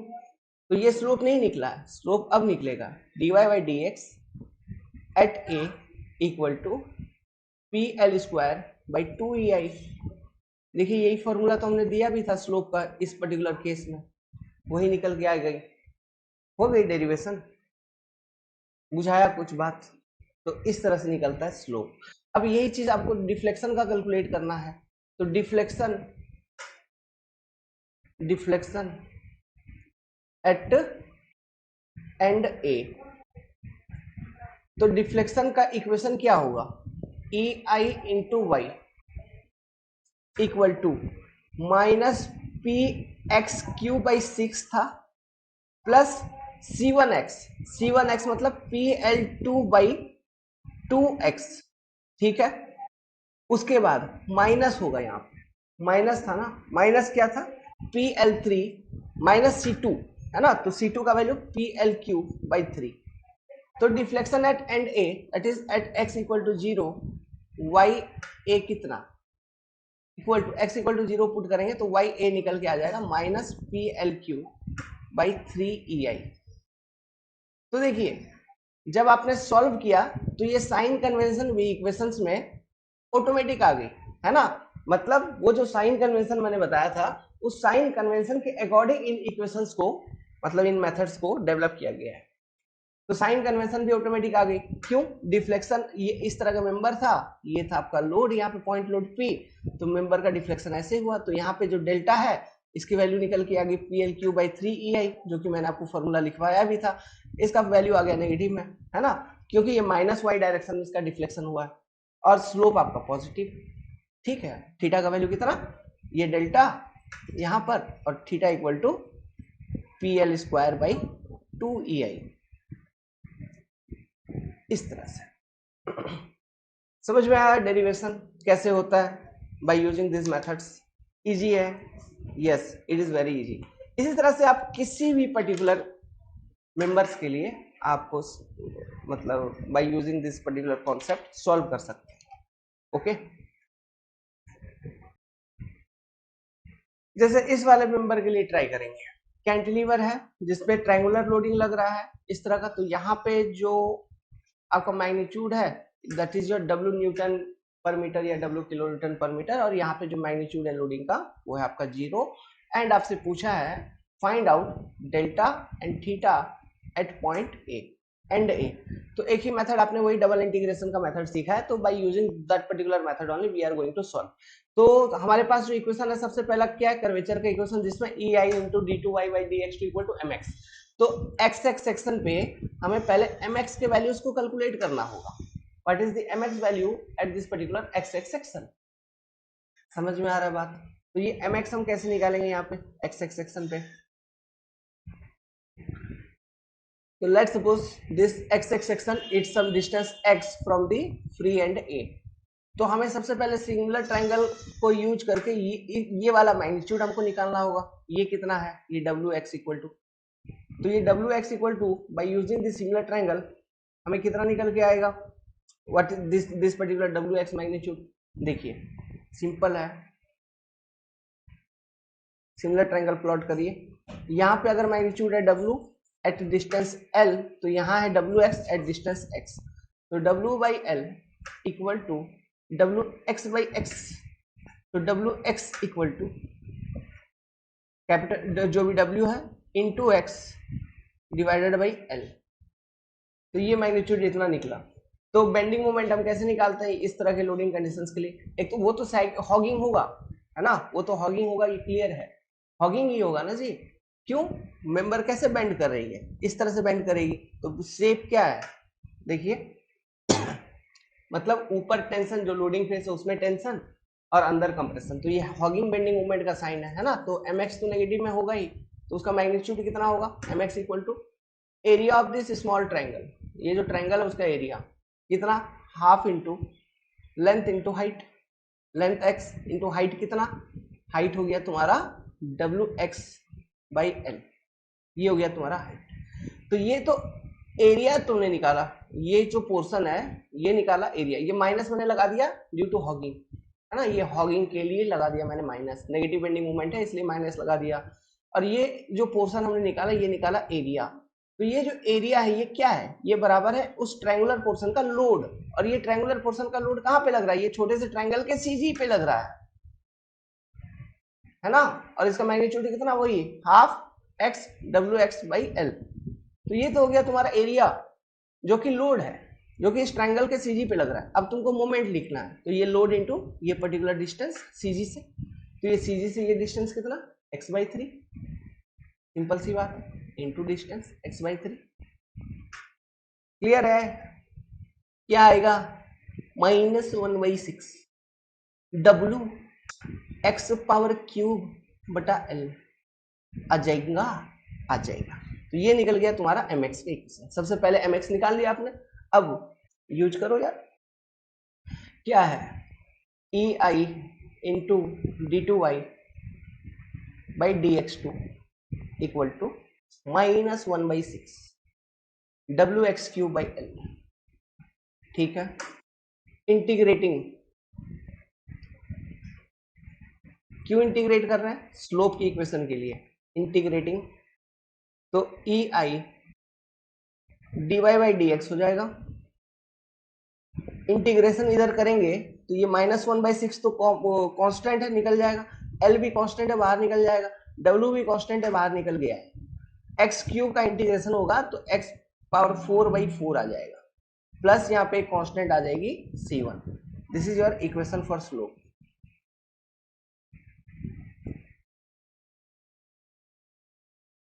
तो ये स्लोप नहीं निकला, स्लोप अब निकलेगा D Y by D X at A equal to P L square by two E I. देखिए यही फॉर्मूला तो हमने दिया भी था स्लोप का इस पर्टिकुलर केस में, वही निकल के आ गई, हो गई डेरिवेशन। बुझाया कुछ बात, तो इस तरह से निकलता है स्लोप। अब यही चीज आपको डिफ्लेक्शन का कैलकुलेट करना है, तो deflection, deflection at end A, तो डिफ्लेक्शन का इक्वेशन क्या होगा, E I into Y equal to minus P X Q by 6 था प्लस C1x, C1x मतलब P L two by two x. ठीक है, उसके बाद माइनस होगा, यहाँ पे माइनस था ना, माइनस क्या था, P L three minus C2 है ना, तो C2 का value P L Q by 3। तो deflection at end A that is at x equal to 0, Y A कितना equal to x equal to 0 put करेंगे तो वाई ए निकल के आ जाएगा minus P L Q by 3 E I. तो देखिए जब आपने सॉल्व किया तो ये साइन कन्वेंशन भी इक्वेशंस में ऑटोमेटिक आ गई है ना, मतलब वो जो साइन कन्वेंशन मैंने बताया था उस साइन कन्वेंशन के अकॉर्डिंग इन इक्वेशंस को, मतलब इन मेथड्स को डेवलप किया गया है। तो साइन कन्वेंशन भी ऑटोमेटिक आ गई, क्यों, डिफ्लेक्शन ये इस तरह का मेंबर था, ये था आपका लोड, यहाँ पे पॉइंट लोड पी, तो मेंबर का डिफ्लेक्शन ऐसे हुआ, तो यहाँ पे जो डेल्टा है इसकी वैल्यू निकल के आ गई P L Q by 3 E आई, जो कि मैंने आपको फॉर्मूला लिखवाया भी था। इसका वैल्यू आ गया नेगेटिव में, है ना, क्योंकि ये माइनस वाई डायरेक्शन में इसका डिफ्लेक्शन हुआ है, और स्लोप आपका पॉजिटिव। ठीक है, थीटा का वैल्यू कितना, ये डेल्टा यहाँ पर, और theta equal to P L square by 2 e i, इस तरह से। समझ में आया डेरिवेशन कैसे होता है by using this methods, easy है, yes it is very easy. इसी तरह से आप किसी भी पर्टिकुलर मेंबर्स के लिए आपको मतलब bye using this particular concept solve कर सकते हैं। ओके, जैसे इस वाले मेंबर के लिए ट्राई करेंगे, कैंटिलीवर है जिसपे ट्रायंगुलर लोडिंग लग रहा है इस तरह का, तो यहाँ पे जो आपका मैग्नीट्यूड है that is your W Newton पर मीटर या डब्ल्यू किलो न्यूटन पर मीटर, और यहाँ पे जो मैग्नीट्यूड है लोडिंग का वो है आपका 0, एंड आपसे पूछा है find out delta and theta at point A and A. तो एक ही मेथड आपने वही डबल इंटीग्रेशन का मेथड सीखा है, तो by using that particular method only we are going to solve. तो हमारे पास जो इक्वेशन है सबसे पहला क्या है, कर्वेचर का इक्वेशन, जिसमें E I into D two Y by D x two equal to M X. तो एक्स एक्स सेक्शन पे हमें पहले एम एक्स के वैल्यूज को कैलकुलेट करना होगा, what is the M X value at this particular X x section. समझ में आ रहा है बात, तो ये एम एक्स हम कैसे निकालेंगे यहाँ पे एक्स एक्स सेक्शन पे, तो let's suppose this x x section it's some distance x from the free end a। तो हमें सबसे पहले सिंगुलर ट्रायंगल को यूज करके ये वाला मैग्नीट्यूड हमको निकालना होगा, ये कितना है, ये डब्ल्यू एक्स इक्वल टू, तो ये W x equal two by using this singular triangle हमें कितना निकल के आएगा, what is this particular W x magnitude. देखिए सिंपल है, सिंगुलर ट्रायंगल प्लॉट करिए, यहाँ पे अगर मैग्नीट्यूड है डब्ल्यू एट डिस्टेंस L, तो यहाँ है WX एट डिस्टेंस X, तो W by l equal to WX by X, तो WX इक्वल टू कैपिटल जो भी W है into X divided by L, तो ये मैग्नीट्यूड इतना निकला। तो बेंडिंग मोमेंट हम कैसे निकालते हैं इस तरह के लोडिंग कंडीशंस के लिए? एक तो वो तो हॉगिंग होगा, है ना, वो तो हॉगिंग होगा, ये क्लियर है, हॉगिंग ही होगा ना जी। क्यों? मेंबर कैसे बेंड कर रही है, इस तरह से बेंड करेगी, तो शेप क्या है देखिए, मतलब ऊपर टेंशन, जो लोडिंग फेस है उसमें टेंशन और अंदर कंप्रेशन, तो ये हॉगिंग बेंडिंग मूवमेंट का साइन है ना। तो mx तो नेगेटिव में होगा ही, तो उसका मैग्नीट्यूड कितना होगा, mx equal to area of this small triangle, ये जो ट्रायंगल है उसका एरिया कितना, half into length into height, length x into height कितना, हाइट हो गया तुम्हारा WX बाई एल, ये हो गया तुम्हारा हाइट। तो ये तो एरिया तुमने निकाला, ये जो पोर्शन है ये निकाला एरिया, ये माइनस मैंने लगा दिया ड्यू टू हॉगिंग, है ना, ये हॉगिंग के लिए लगा दिया मैंने माइनस, नेगेटिव बेंडिंग मूवमेंट है इसलिए माइनस लगा दिया। और ये जो पोर्शन हमने निकाला ये निकाला एरिया, तो ये जो एरिया है ये क्या है, ये बराबर है उस ट्रायंगुलर पोर्शन का लोड, और ये ट्रायंगुलर पोर्शन का लोड कहाँ पे लग रहा है, ये छोटे से ट्रायंगल के सीजी पे लग रहा है ना, और इसका मैग्नीट्यूड कितना, वही half x WX by L, तो ये तो हो गया तुम्हारा एरिया जो कि लोड है, जो कि इस ट्रायंगल के सीजी पे लग रहा है। अब तुमको मोमेंट लिखना है, तो ये लोड इनटू ये पर्टिकुलर डिस्टेंस सीजी से, तो ये सीजी से ये डिस्टेंस कितना x बाई 3, सिंपल सी बात है, into distance x by 3, clear है? क्या आएगा, -1/6 W x पावर क्यूब बटा L, आ जाएगा, आ जाएगा। तो ये निकल गया तुम्हारा mx का इक्वेशन। सबसे पहले mx निकाल लिया आपने, अब यूज करो यार, क्या है E I into d2y by dx2 equal to -1/6 WX cube by L, ठीक है। इंटीग्रेटिंग, क्यों इंटीग्रेट कर रहे हैं, स्लोप की इक्वेशन के लिए इंटीग्रेटिंग, तो E I dy by dx हो जाएगा, इंटीग्रेशन इधर करेंगे तो ये -1/6 तो कांस्टेंट है, निकल जाएगा, L भी कांस्टेंट है बाहर निकल जाएगा, W भी कांस्टेंट है बाहर निकल गया है, x क्यूब का इंटीग्रेशन होगा तो x पावर 4/4 आ जाएगा, प्लस यहाँ पे कांस्टेंट आ जाएगी C1, this is your equation for slope.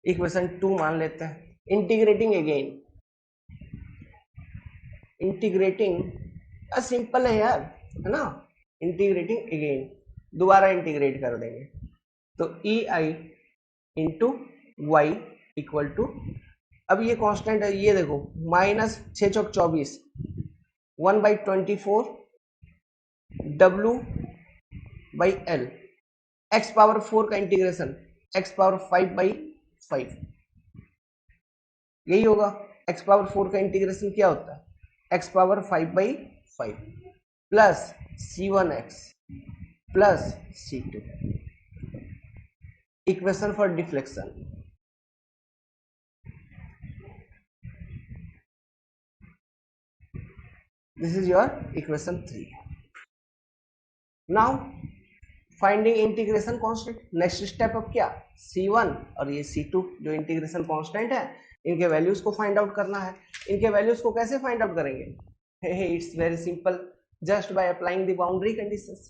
Equation 2 मान लेते हैं, इंटीग्रेटिंग अगेन, इंटीग्रेटिंग सिंपल है यार, है ना, इंटीग्रेटिंग अगेन दोबारा इंटीग्रेट कर देंगे, तो E I into Y equal to, अब ये कांस्टेंट है, ये देखो -6×24 1/24 W by l, x power 4 का इंटीग्रेशन x पावर 5/5, यही होगा, x पावर 4 का इंटीग्रेशन क्या होता है, x power 5/5 plus C1x plus C2, equation for deflection, this is your equation 3। Now finding integration constant, next step अब क्या, C1 और ये C2 जो इंटीग्रेशन कांस्टेंट है इनके वैल्यूज को फाइंड आउट करना है। इनके वैल्यूज को कैसे फाइंड आउट करेंगे, it's very simple, just by applying the boundary conditions.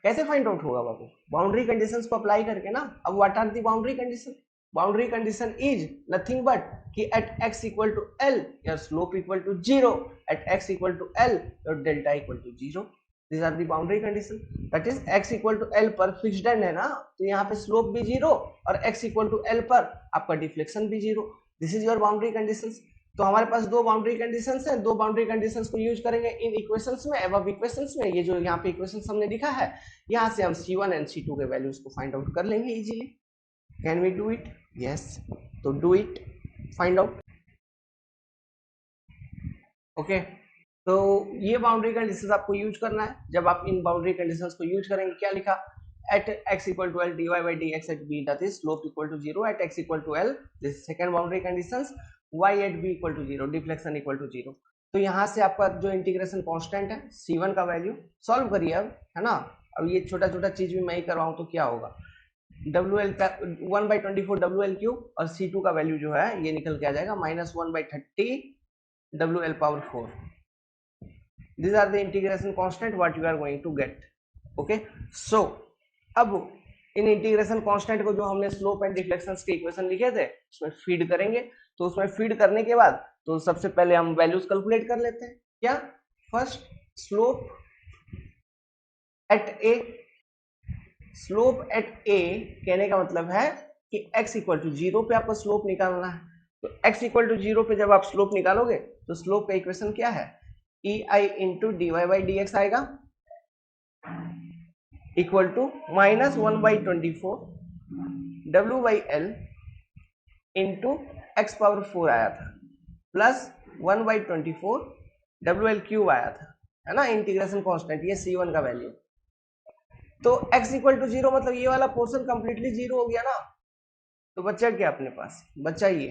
कैसे फाइंड आउट होगा बाबू, बाउंड्री कंडीशंस को अप्लाई करके ना। अब what are the boundary condition, boundary condition is nothing but कि at x equal to L your slope equal to 0, at x equal to L your delta equal to 0, these are the boundary condition, that is x equal to L पर फिक्स्ड है ना, तो यहाँ पे स्लोप भी 0 और x equal to L पर आपका डिफ्लेक्शन भी 0, this is your boundary conditions. तो हमारे पास दो बाउंड्री कंडीशंस हैं, दो बाउंड्री कंडीशंस को यूज करेंगे इन इक्वेशंस में, अब इक्वेशंस में ये जो यहाँ पे इक्वेशंस हमने लिखा है, यहाँ से हम C1 एंड C2 के वैल्यूज को फाइंड आउट कर लेंगे easily. Can we do it, yes, तो do it, find out, okay. तो ये बाउंड्री कंडीशंस आपको यूज करना है, जब आप इन बाउंड्री कंडीशंस को यूज करेंगे, क्या लिखा, at x equal to L dy by dx at b, that is slope equal to 0 at x equal to L, this second boundary conditions, y at b equal to 0, deflection equal to 0। तो यहाँ से आपका जो इंटीग्रेशन कांस्टेंट है c1 का वैल्यू सॉल्व करिए अब, है ना। अब ये छोटा छोटा चीज भी मैं ही करवाऊं तो क्या होगा, WL का 1/24 WL क्यूब और C2 का वैल्यू जो है ये निकल के आ जाएगा -1/30 WL power 4। These are the integration constant what you are going to get. Okay, so अब इन इंटीग्रेशन कांस्टेंट को जो हमने स्लोप एंड डिफ्लेक्शंस के इक्वेशन लिखे थे उसमें फीड करेंगे। तो उसमें फीड करने के बाद तो सबसे पहले हम वैल्यूज कैलकुलेट कर लेते हैं। क्या, first slope at A, slope at A कहने का मतलब है कि x इक्वल टू 0 पे आपको स्लोप निकालना है। तो x इक्वल टू 0 पे जब आप स्लोप निकालोगे तो स्लोप का इक्वेशन क्या है, ei into D Y by D X आएगा equal to -1/24 W by L into X power 4 आया था प्लस 1/24 WL क्यूब आया था, है ना, इंटीग्रेशन कांस्टेंट ये C1 का वैल्यू। तो x इक्वल टू 0 मतलब ये वाला पोर्शन कंप्लीटली 0 हो गया ना। तो बचा क्या अपने पास, बचा ये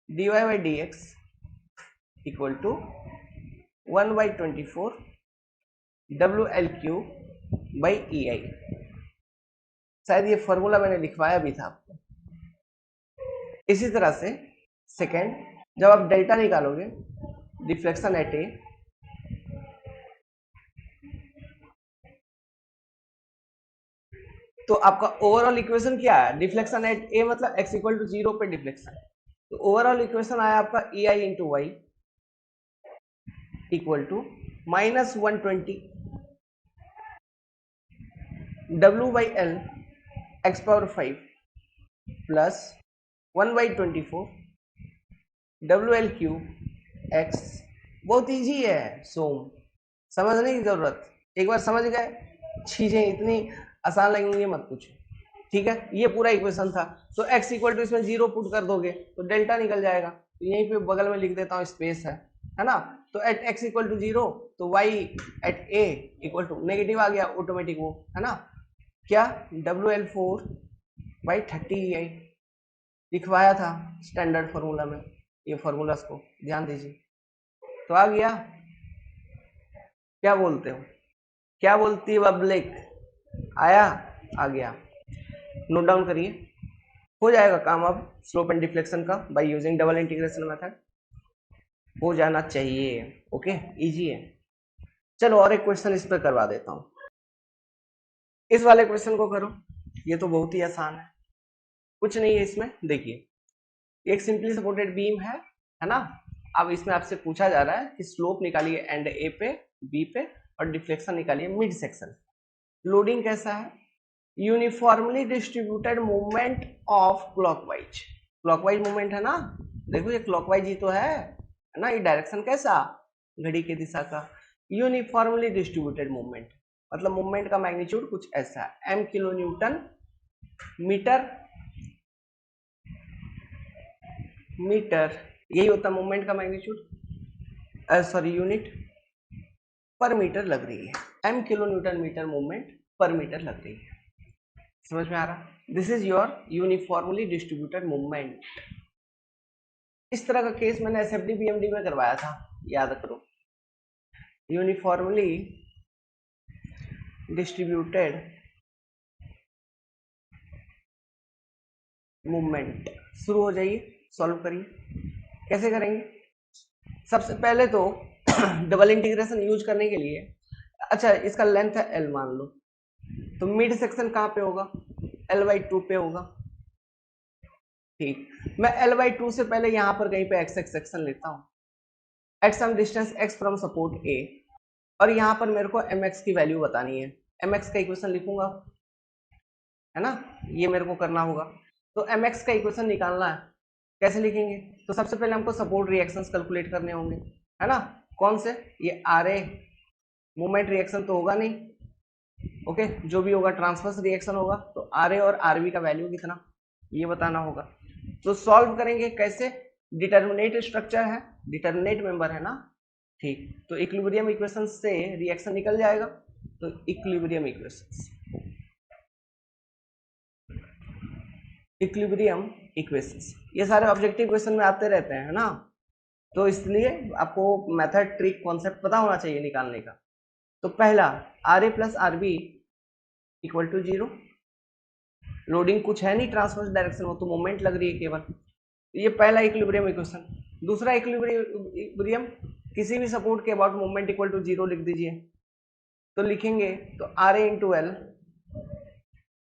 dy by D x equal to 1/24 WL cube by EI। शायद ये फॉर्मूला मैंने लिखवाया भी था आपको। इसी तरह से सेकेंड, जब आप डेल्टा निकालोगे डिफ्लेक्शन एट ए, तो आपका ओवरऑल इक्वेशन क्या है, डिफ्लेक्शन एट ए मतलब x इक्वल टू 0 पे डिफ्लेक्शन। तो ओवरऑल इक्वेशन आया आपका EI into Y equal to -120 W by l x power 5 plus 1/24 WL cube x। बहुत इजी है सोम, समझने की जरूरत, एक बार समझ गए चीजें इतनी आसान लगेंगी मत पूछो, ठीक है। ये पूरा इक्वेशन था। तो x इक्वल टू इसमें 0 पुट कर दोगे तो डेल्टा निकल जाएगा। तो यहीं पे बगल में लिख देता हूँ स्पेस है ना। तो एट x इक्वल टू 0 तो y at a equal to negative आ गया ऑटोमेटिक वो, है ना। क्या, WL4 बाई 30 लिखवाया था स्टैंडर्ड फॉर्मूला में, ये फॉर्मूलास को ध्यान दीजिए। तो आ गया, क्या बोलते हो, क्या बोलती है पब्लिक, आया, आ गया, नोट डाउन करिए। हो जाएगा काम अब स्लोप एंड डिफ्लेक्शन का by using double integration method, हो जाना चाहिए। ओके, इजी है। चलो और एक क्वेश्चन इस पर करवा देता हूं, इस वाले क्वेश्चन को करो, ये तो बहुत ही आसान है, कुछ नहीं है इसमें। देखिए एक सिंपली सपोर्टेड बीम है ना। अब इसमें आपसे पूछा जा रहा है कि स्लोप निकालिए एंड ए पे, बी पे, और डिफ्लेक्शन निकालिए मिड सेक्शन। लोडिंग कैसा है, uniformly distributed movement of clockwise, clockwise movement है ना। देखो ये क्लॉकवाइज ही तो है ना, ये डायरेक्शन कैसा, घड़ी की दिशा का। यूनिफॉर्मली डिस्ट्रीब्यूटेड मूवमेंट मतलब मूवमेंट का मैग्नीट्यूड कुछ ऐसा है, m किलो न्यूटन मीटर, यही होता है मूवमेंट का मैग्नीट्यूड, सॉरी यूनिट पर मीटर लग रही है, m kilo newton metre movement पर मीटर लग रही है। समझ में आ रहा, this is your uniformly distributed movement. इस तरह का केस मैंने एसएफडी बीएमडी में करवाया था, याद करो। यूनिफॉर्मली डिस्ट्रीब्यूटेड मूवमेंट, शुरू हो जाइए, सॉल्व करिए। कैसे करेंगे, सबसे पहले तो डबल इंटीग्रेशन यूज करने के लिए, अच्छा इसका लेंथ है L मान लो, तो मिड सेक्शन कहाँ पे होगा, L/2 पे होगा। ठीक, मैं L/2 से पहले यहां पर कहीं पे x सेक्शन लेता हूं, at some distance x from support A, और यहां पर मेरे को mx की वैल्यू बतानी है। mx का इक्वेशन लिखूंगा, है ना, ये मेरे को करना होगा। तो mx का इक्वेशन निकालना है, कैसे लिखेंगे, तो सबसे पहले हमको सपोर्ट रिएक्शंस कैलकुलेट करने होंगे, है ना। कौन से, ये RA मोमेंट रिएक्शन तो होगा नहीं, ओके, जो भी होगा ट्रांसवर्स रिएक्शन होगा। तो RA और RB का वैल्यू कितना ये बताना होगा। तो सॉल्व करेंगे कैसे, डिटर्मिनेट स्ट्रक्चर है, डिटर्मिनेट मेंबर है ना, ठीक। तो इक्विलिब्रियम इक्वेशन से रिएक्शन निकल जाएगा, तो इक्विलिब्रियम इक्वेशन इक्विलिब्रियम इक्वेशंस, ये सारे ऑब्जेक्टिव क्वेश्चन में आते रहते हैं, है ना। तो इसलिए आपको मेथड, ट्रिक, कॉन्सेप्ट पता होना चाहिए निकालने का। तो पहला r a plus r b equal to 0, loading कुछ है नहीं ट्रांसवर्स डायरेक्शन में, तो मोमेंट लग रही है केवल। ये पहला इक्विलिब्रियम इक्वेशन। दूसरा इक्विलिब्रियम, किसी भी सपोर्ट के अबाउट मोमेंट इक्वल टू 0 लिख दीजिए। तो लिखेंगे तो R A into l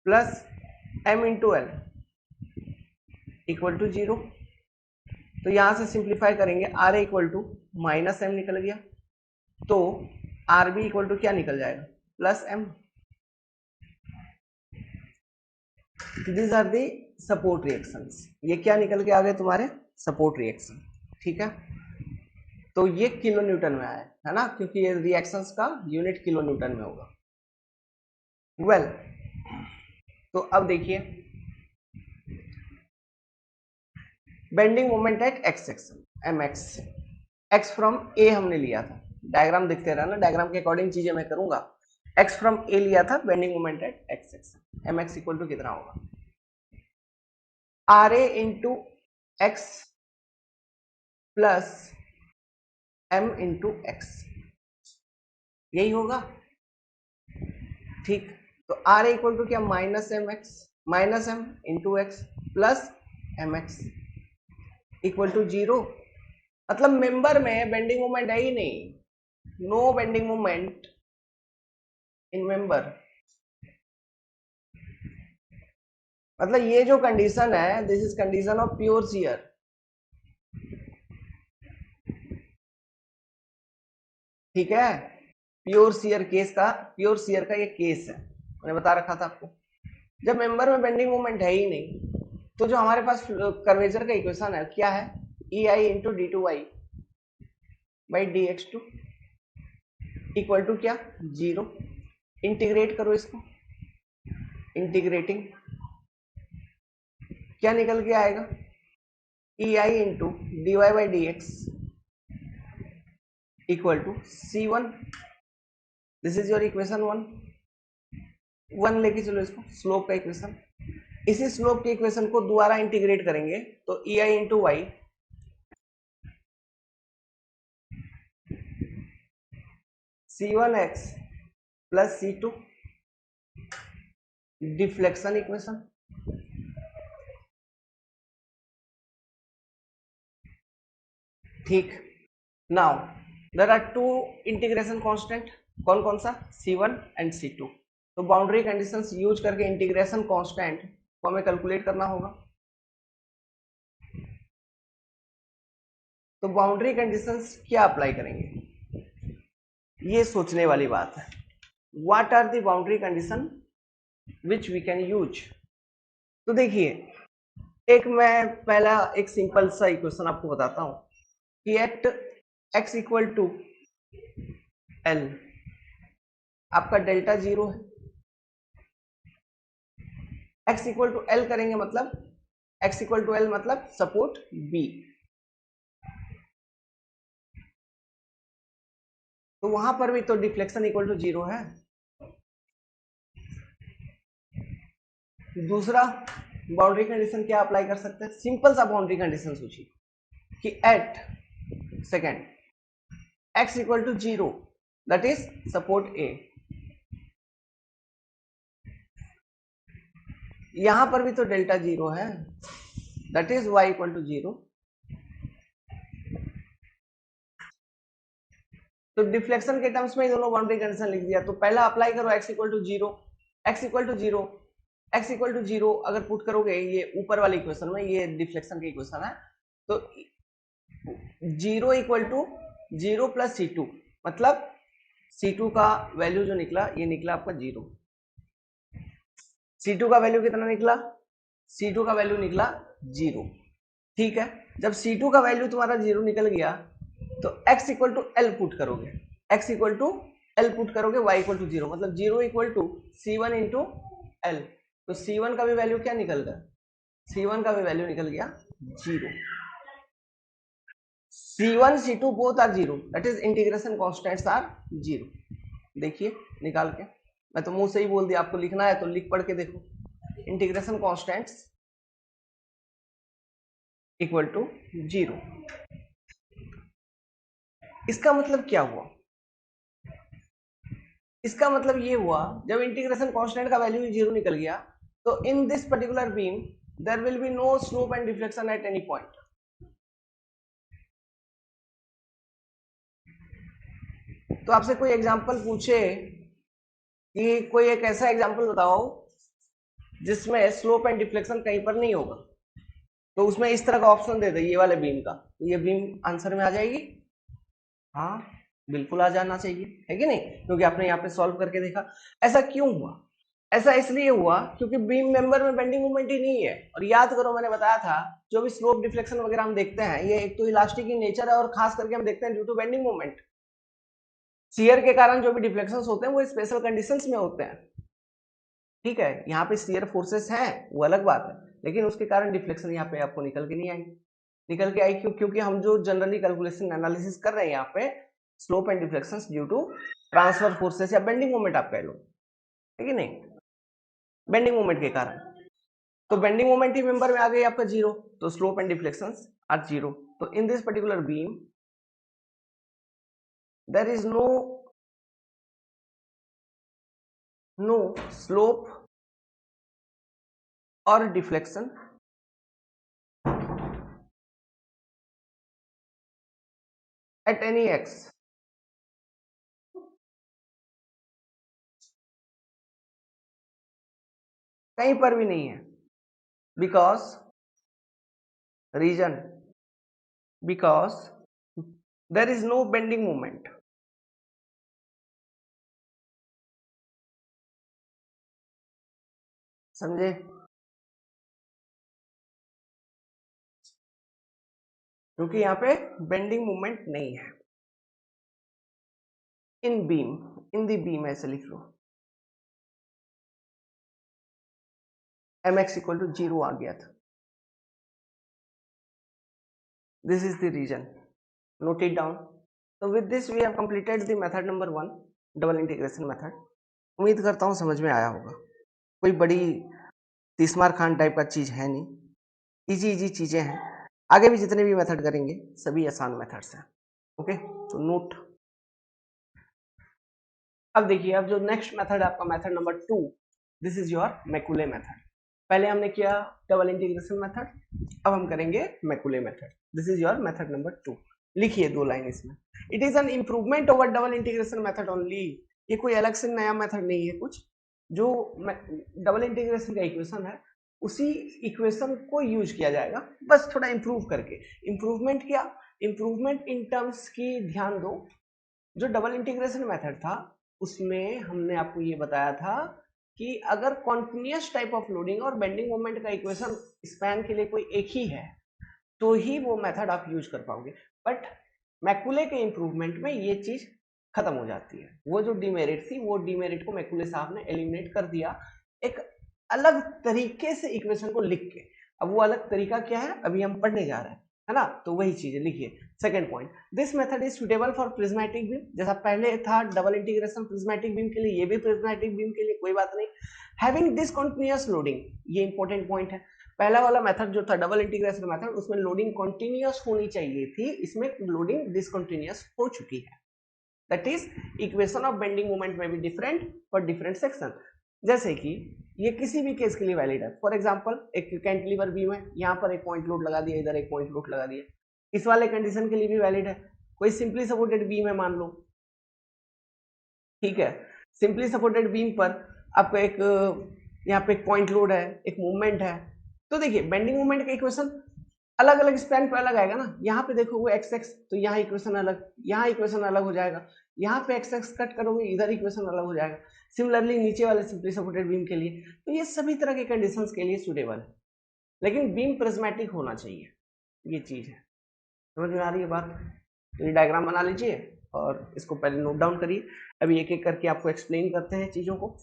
plus m into l equal to 0। तो यहां से सिंप्लीफाई करेंगे, r A equal to minus m निकल गया, तो आर बी इक्वल टू क्या निकल जाएगा, plus m. These are the support reactions. ये क्या निकल के आ गए तुम्हारे, सपोर्ट रिएक्शन, ठीक है। तो ये किलो न्यूटन में आया है ना, क्योंकि ये रिएक्शंस का यूनिट किलो न्यूटन में होगा। वेल तो अब देखिए, bending moment at x section M X, X from A हमने लिया था, डायग्राम दिखते रहना, डायग्राम के अकॉर्डिंग चीजें मैं करूंगा। एक्स फ्रॉम ए लिया था, bending moment at x section, M x equal to कितना होगा, आर ए into x plus m into x, यही होगा, ठीक। तो आर ए इक्वल टू क्या, minus m x, minus m into x plus M x equal to 0। मतलब मेंबर में बेंडिंग मोमेंट है ही नहीं, no bending moment in member. मतलब ये जो कंडीशन है, this is condition of pure shear, ठीक है। प्योर शियर केस का, प्योर शियर का ये केस है, मैंने बता रखा था आपको। जब मेंबर में बेंडिंग मोमेंट है ही नहीं, तो जो हमारे पास कर्वेचर का इक्वेशन है क्या है, E I into D two Y by D x two equal to क्या, 0। इंटीग्रेट करो इसको, इंटीग्रेटिंग क्या निकल के आएगा, E I into D Y by D x equal to C1। This is your equation 1 लेके चलो इसको, स्लोप का इक्वेशन। इसी स्लोप के इक्वेशन को दोबारा इंटीग्रेट करेंगे, तो ई आई into Y C1x plus C2, deflection equation, ठीक। Now there are two integration constant, कौन कौन सा, C1 एंड C2। तो बाउंड्री कंडीशंस यूज करके इंटीग्रेशन कांस्टेंट को हमें कैलकुलेट करना होगा। तो बाउंड्री कंडीशंस क्या अप्लाई करेंगे, ये सोचने वाली बात है। What are the boundary condition which we can use. तो देखिए, एक मैं पहला एक सिंपल सा इक्वेशन आपको बताता हूं कि at x equal to l आपका डेल्टा 0 है। x इक्वल टू एल करेंगे मतलब, x इक्वल टू एल मतलब सपोर्ट B, तो वहां पर भी तो डिफ्लेक्शन इक्वल टू 0 है। दूसरा बाउंड्री कंडीशन क्या अप्लाई कर सकते हैं, सिंपल सा बाउंड्री कंडीशन सोचिए कि at second x equal to 0 that is support A, यहां पर भी तो डेल्टा 0 है, that is y equal to 0। तो डिफ्लेक्शन के टर्म्स में ही दोनों बाउंड्री कंडीशन लिख दिया। तो पहला अप्लाई करो x equal to 0, x equal to 0, x equal to 0 अगर पुट करोगे ये ऊपर वाली इक्वेशन में, ये डिफ्लेक्शन की इक्वेशन है, तो 0 इक्वल टू 0 प्लस C2, मतलब C2 का वैल्यू जो निकला, ये निकला आपका 0। C2 का वैल्यू कितना निकला, C2 का वैल्यू निकला 0, ठीक है। जब C2 का वैल्यू तुम्हारा 0 निकल गया, तो x equal to l put करोगे, x equal to l put करोगे, y इक्वल टू 0, मतलब 0 equal to C1 into L. तो C1 का भी वैल्यू क्या निकल गया, C1 का भी वैल्यू निकल गया 0। C1 C2 both are 0, that is integration constants are 0। देखिए निकाल के, मैं तो मुंह से ही बोल दिया, आपको लिखना है तो लिख पढ़ के देखो। Integration constants equal to 0। इसका मतलब क्या हुआ? इसका मतलब ये हुआ जब इंटीग्रेशन कांस्टेंट का वैल्यू 0 निकल गया तो in this particular beam there will be no slope and deflection at any point. तो आपसे कोई एग्जांपल पूछे कि कोई एक ऐसा एग्जांपल बताओ जिसमें स्लोप एंड डिफ्लेक्शन कहीं पर नहीं होगा, तो उसमें इस तरह का ऑप्शन दे दे ये वाले बीम का, तो ये बीम आंसर में आ जाएगी। हाँ बिल्कुल आ जाना चाहिए, है कि नहीं? क्योंकि आपने यहाँ पे सॉल्व करके देखा। ऐसा क्यों हुआ? ऐसा इसलिए हुआ क्योंकि बीम मेंबर में बेंडिंग मोमेंट ही नहीं है। और याद करो मैंने बताया था जो भी स्लोप डिफ्लेक्शन वगैरह हम देखते हैं ये एक तो इलास्टिक इन नेचर है और खास करके हम देखते हैं due to bending moment. Shear के कारण जो भी डिफ्लेक्शंस होते हैं वो स्पेशल कंडीशंस में होते हैं। ठीक है, यहाँ पे शियर फोर्सेस हैं वो अलग बात है, लेकिन उसके कारण डिफ्लेक्शन यहाँ पे आपको निकल के नहीं आई। निकल के आई क्यों? क्योंकि हम जो जनरली कैलकुलेशन एनालिसिस कर रहे हैं यहाँ पे slope and deflections due to transfer forces या बेंडिंग मोमेंट आप कह लो, है कि नहीं? बेंडिंग मोमेंट के कारण। तो बेंडिंग मोमेंट ही मेंबर में आ गई आपका 0, तो स्लोप एंड डिफ्लेक्शंस आर 0। तो in this particular beam there is no slope और डिफ्लेक्शन एट एनी एक्स। कहीं पर भी नहीं है। Because reason because there is no bending moment. समझे? क्योंकि यहाँ पे बेंडिंग मोमेंट नहीं है इन बीम, इन दी बीम ऐसे लिख लो mx इक्वल टू 0 आ गया था। This is the reason, note it down. तो with this we have completed the method number 1, double integration method. उम्मीद करता हूँ समझ में आया होगा। कोई बड़ी तीसमार खान टाइप का चीज है नहीं, इजी इजी चीजें हैं। आगे भी जितने भी मेथड करेंगे सभी आसान मेथड्स हैं। ओके, तो नोट। अब देखिए, अब जो नेक्स्ट मेथड है आपका method number 2, this is your Macaulay method. पहले हमने किया डबल इंटीग्रेशन मेथड, अब हम करेंगे Macaulay method. This is your method number 2। लिखिए 2 लाइन इसमें। It is an improvement over double integration method only. ये कोई अलग से नया मेथड नहीं है कुछ, जो डबल इंटीग्रेशन का इक्वेशन है उसी इक्वेशन को यूज किया जाएगा, बस थोड़ा इंप्रूव करके। इंप्रूवमेंट क्या? इंप्रूवमेंट इन टर्म्स की ध्यान दो। जो डबल इंटीग्रेशन मेथड था उसमें हमने आपको ये बताया था कि अगर कॉन्टिन्यूअस टाइप ऑफ लोडिंग और बेंडिंग मोमेंट का इक्वेशन स्पैन के लिए कोई एक ही है तो ही वो मेथड आप यूज कर पाओगे। बट मैकुले के इंप्रूवमेंट में ये चीज खत्म हो जाती है। वो जो डिमेरिट थी वो डिमेरिट को मैकुले साहब ने एलिमिनेट कर दिया एक अलग तरीके से इक्वेशन को लिख के। अब वो अलग तरीका क्या है अभी हम पढ़ने जा रहे हैं, है ना? तो वही चीज है, लिखिए second point. This method is suitable for prismatic beam. जैसा पहले था डबल इंटीग्रेशन प्रिज्मेटिक बीम के लिए, ये भी प्रिज्मेटिक बीम के लिए, कोई बात नहीं। हैविंग डिसकंटीन्यूअस लोडिंग, ये इंपॉर्टेंट पॉइंट है। पहला वाला मेथड जो था डबल इंटीग्रेशन मेथड उसमें लोडिंग कंटिन्यूअस होनी चाहिए थी, इसमें लोडिंग डिसकंटीन्यूअस हो चुकी है। That is equation of bending moment में भी डिफरेंट फॉर डिफरेंट सेक्शन। जैसे कि ये किसी भी केस के लिए वैलिड है। फॉर एग्जांपल एक कैंटिलीवर बीम है, यहाँ पर एक पॉइंट लोड लगा दिया, इधर एक पॉइंट लोड लगा दिया, इस वाले कंडीशन के लिए भी वैलिड है। कोई सिंपली सपोर्टेड बीम है मान लो, ठीक है, सिंपली सपोर्टेड बीम पर आपका एक यहाँ पे एक पॉइंट लोड है, एक मूवमेंट है, तो देखिए बेंडिंग मूवमेंट का इक्वेशन अलग अलग स्पैन पे अलग आएगा ना। यहाँ पे देखो वो एक्स एक्स, तो यहाँ इक्वेशन अलग, यहाँ इक्वेशन अलग हो जाएगा, यहाँ पे एक्स एक्स कट करोगे इधर इक्वेशन अलग हो जाएगा। सिमिलरली नीचे वाले सिंपली सपोर्टेड बीम के लिए, तो ये सभी तरह के कंडीशंस के लिए सुटेबल है, लेकिन बीम प्रिज्मेटिक होना चाहिए, ये चीज है। समझ में आ रही है बात? तो ये डायग्राम बना लीजिए और इसको पहले नोट डाउन करिए। अभी एक एक करके आपको एक्सप्लेन करते हैं चीजों को।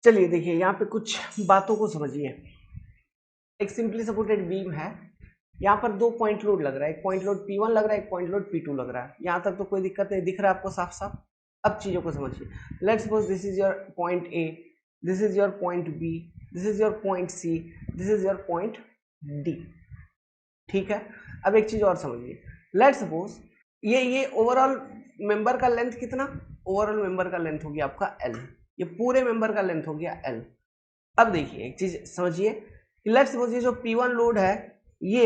चलिए देखिए यहाँ पे कुछ बातों को समझिए। एक सिंपली सपोर्टेड बीम है, यहाँ पर 2 पॉइंट लोड लग रहा है, एक पॉइंट लोड P1 लग रहा है, एक पॉइंट लोड P2 लग रहा है। यहाँ तक तो कोई दिक्कत नहीं, दिख रहा है आपको साफ साफ। अब चीजों को समझिए। Let's suppose this is your point A, this is your point B, this is your point c, this is your point d. ठीक है, अब एक चीज और समझिए, लेट सपोज ये ओवरऑल मेंबर का लेंथ कितना, ओवरऑल मेंबर का लेंथ हो गया आपका एल, ये पूरे मेंबर का लेंथ हो गया एल। अब देखिए एक चीज समझिए, लेट्स सपोज ये जो P1 लोड है ये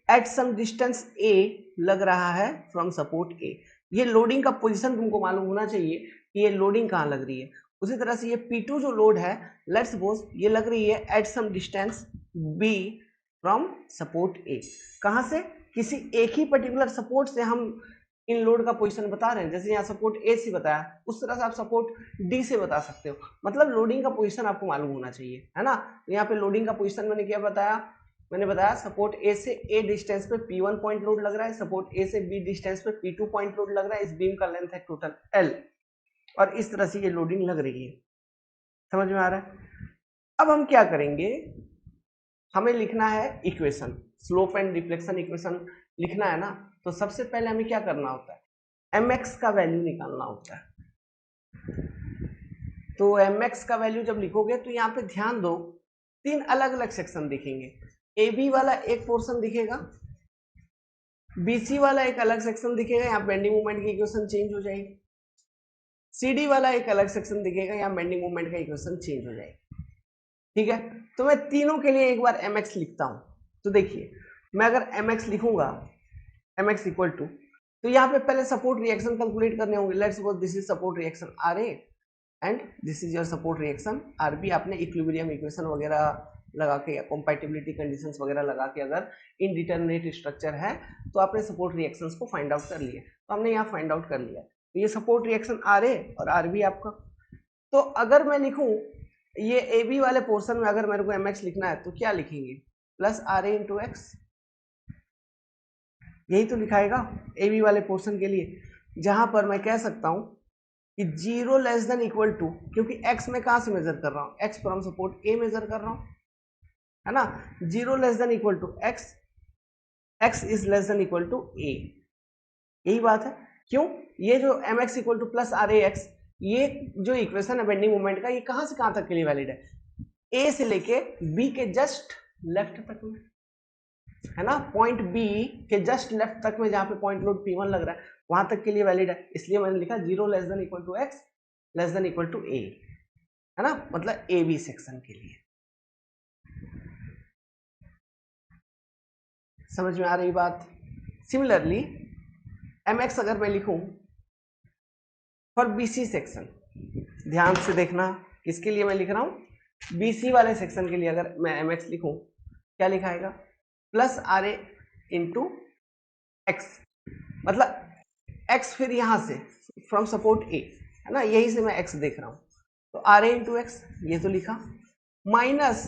एट सम डिस्टेंस A लग रहा है फ्रॉम सपोर्ट A। ये लोडिंग का पोजीशन तुमको मालूम होना चाहिए कि ये लोडिंग कहाँ लग रही है। उसी तरह से ये P2 जो लोड है, लेट्स सपोज ये लग रही है at some distance B from support A। कहाँ से, किसी एक ही पर्टिकुलर सपोर्ट से हम इन लोड का पोजीशन बता रहे हैं। जैसे यहाँ सपोर्ट ए से बताया, उस तरह से आप सपोर्ट डी से बता सकते हो। मतलब लोडिंग का पोजीशन आपको मालूम होना चाहिए, है ना। तो यहाँ पे लोडिंग का पोजीशन मैंने क्या बताया, मैंने बताया सपोर्ट ए से ए डिस्टेंस पे P1 पॉइंट लोड लग रहा है, सपोर्ट ए से बी डिस्टेंस पे P2 पॉइंट लोड लग रहा है। इस बीम का लेंथ है टोटल L और इस तरह से ये लोडिंग लग रही है। समझ में आ रहा है। अब हम क्या करेंगे, हमें लिखना है equation, slope and deflection equation लिखना है ना। तो सबसे पहले हमें क्या करना होता है, mx का वैल्यू निकालना होता है। तो mx का वैल्यू जब लिखोगे तो यहाँ पे ध्यान दो, तीन अलग अलग सेक्शन दिखेंगे। AB वाला एक पोर्शन दिखेगा, BC वाला एक अलग सेक्शन दिखेगा, यहाँ बेंडिंग मोमेंट की इक्वेशन चेंज हो जाएगी। CD वाला एक अलग सेक्शन दिखेगा, यहाँ बेंडिंग मोमेंट का इक्वेशन चेंज हो जाएगी। ठीक है, तो मैं तीनों के लिए एक बार mx लिखता हूं। तो देखिए मैं अगर mx लिखूंगा, mx इक्वल टू, तो यहाँ पे पहले सपोर्ट रिएक्शन कैलकुलेट करने होंगे। Let's suppose this is support reaction RA and this is your support reaction RB। आपने इक्विलिब्रियम इक्वेशन वगैरह लगा के या कंपैटिबिलिटी कंडीशंस वगैरह लगा के अगर इनडिटरमिनेट स्ट्रक्चर है तो आपने सपोर्ट रिएक्शंस को फाइंड आउट कर लिए। तो हमने यहाँ फाइंड आउट कर लिया, तो ये सपोर्ट रिएक्शन RA और RB आपका। तो अगर मैं लिखूं ये AB वाले पोर्शन में अगर मेरे को mx लिखना है तो क्या लिखेंगे, प्लस RA इंटू एक्स, यही तो लिखाएगा AB वाले पोर्शन के लिए। जहां पर मैं कह सकता हूं कि 0 लेस देन इक्वल टू, क्योंकि x में कहां से मेजर कर रहा हूं, x from support A measure कर रहा हूं, है ना। 0 less than equal to x, x is less than equal to A, यही बात है। क्यों, ये जो mx equal to plus RAx, ये जो इक्वेशन है बेंडिंग मोमेंट का, ये कहां से कहां तक के लिए वैलिड है, A से लेके B के जस्ट लेफ्ट तक में, है ना। पॉइंट B के जस्ट लेफ्ट तक में जहां पे पॉइंट लोड P1 लग रहा है वहां तक के लिए वैलिड है। इसलिए मैंने लिखा 0 less than equal to x less than equal to A, है ना, मतलब AB सेक्शन के लिए। समझ में आ रही बात। सिमिलरली mx अगर मैं लिखूं फॉर BC सेक्शन, ध्यान से देखना किसके लिए मैं लिख रहा हूं, BC वाले सेक्शन के लिए अगर मैं mx लिखूं, क्या लिखाएगा, प्लस RA इंटू एक्स, मतलब x फिर यहां से फ्रॉम सपोर्ट A, है ना, यही से मैं x देख रहा हूं। तो RA इंटू एक्स ये तो लिखा, माइनस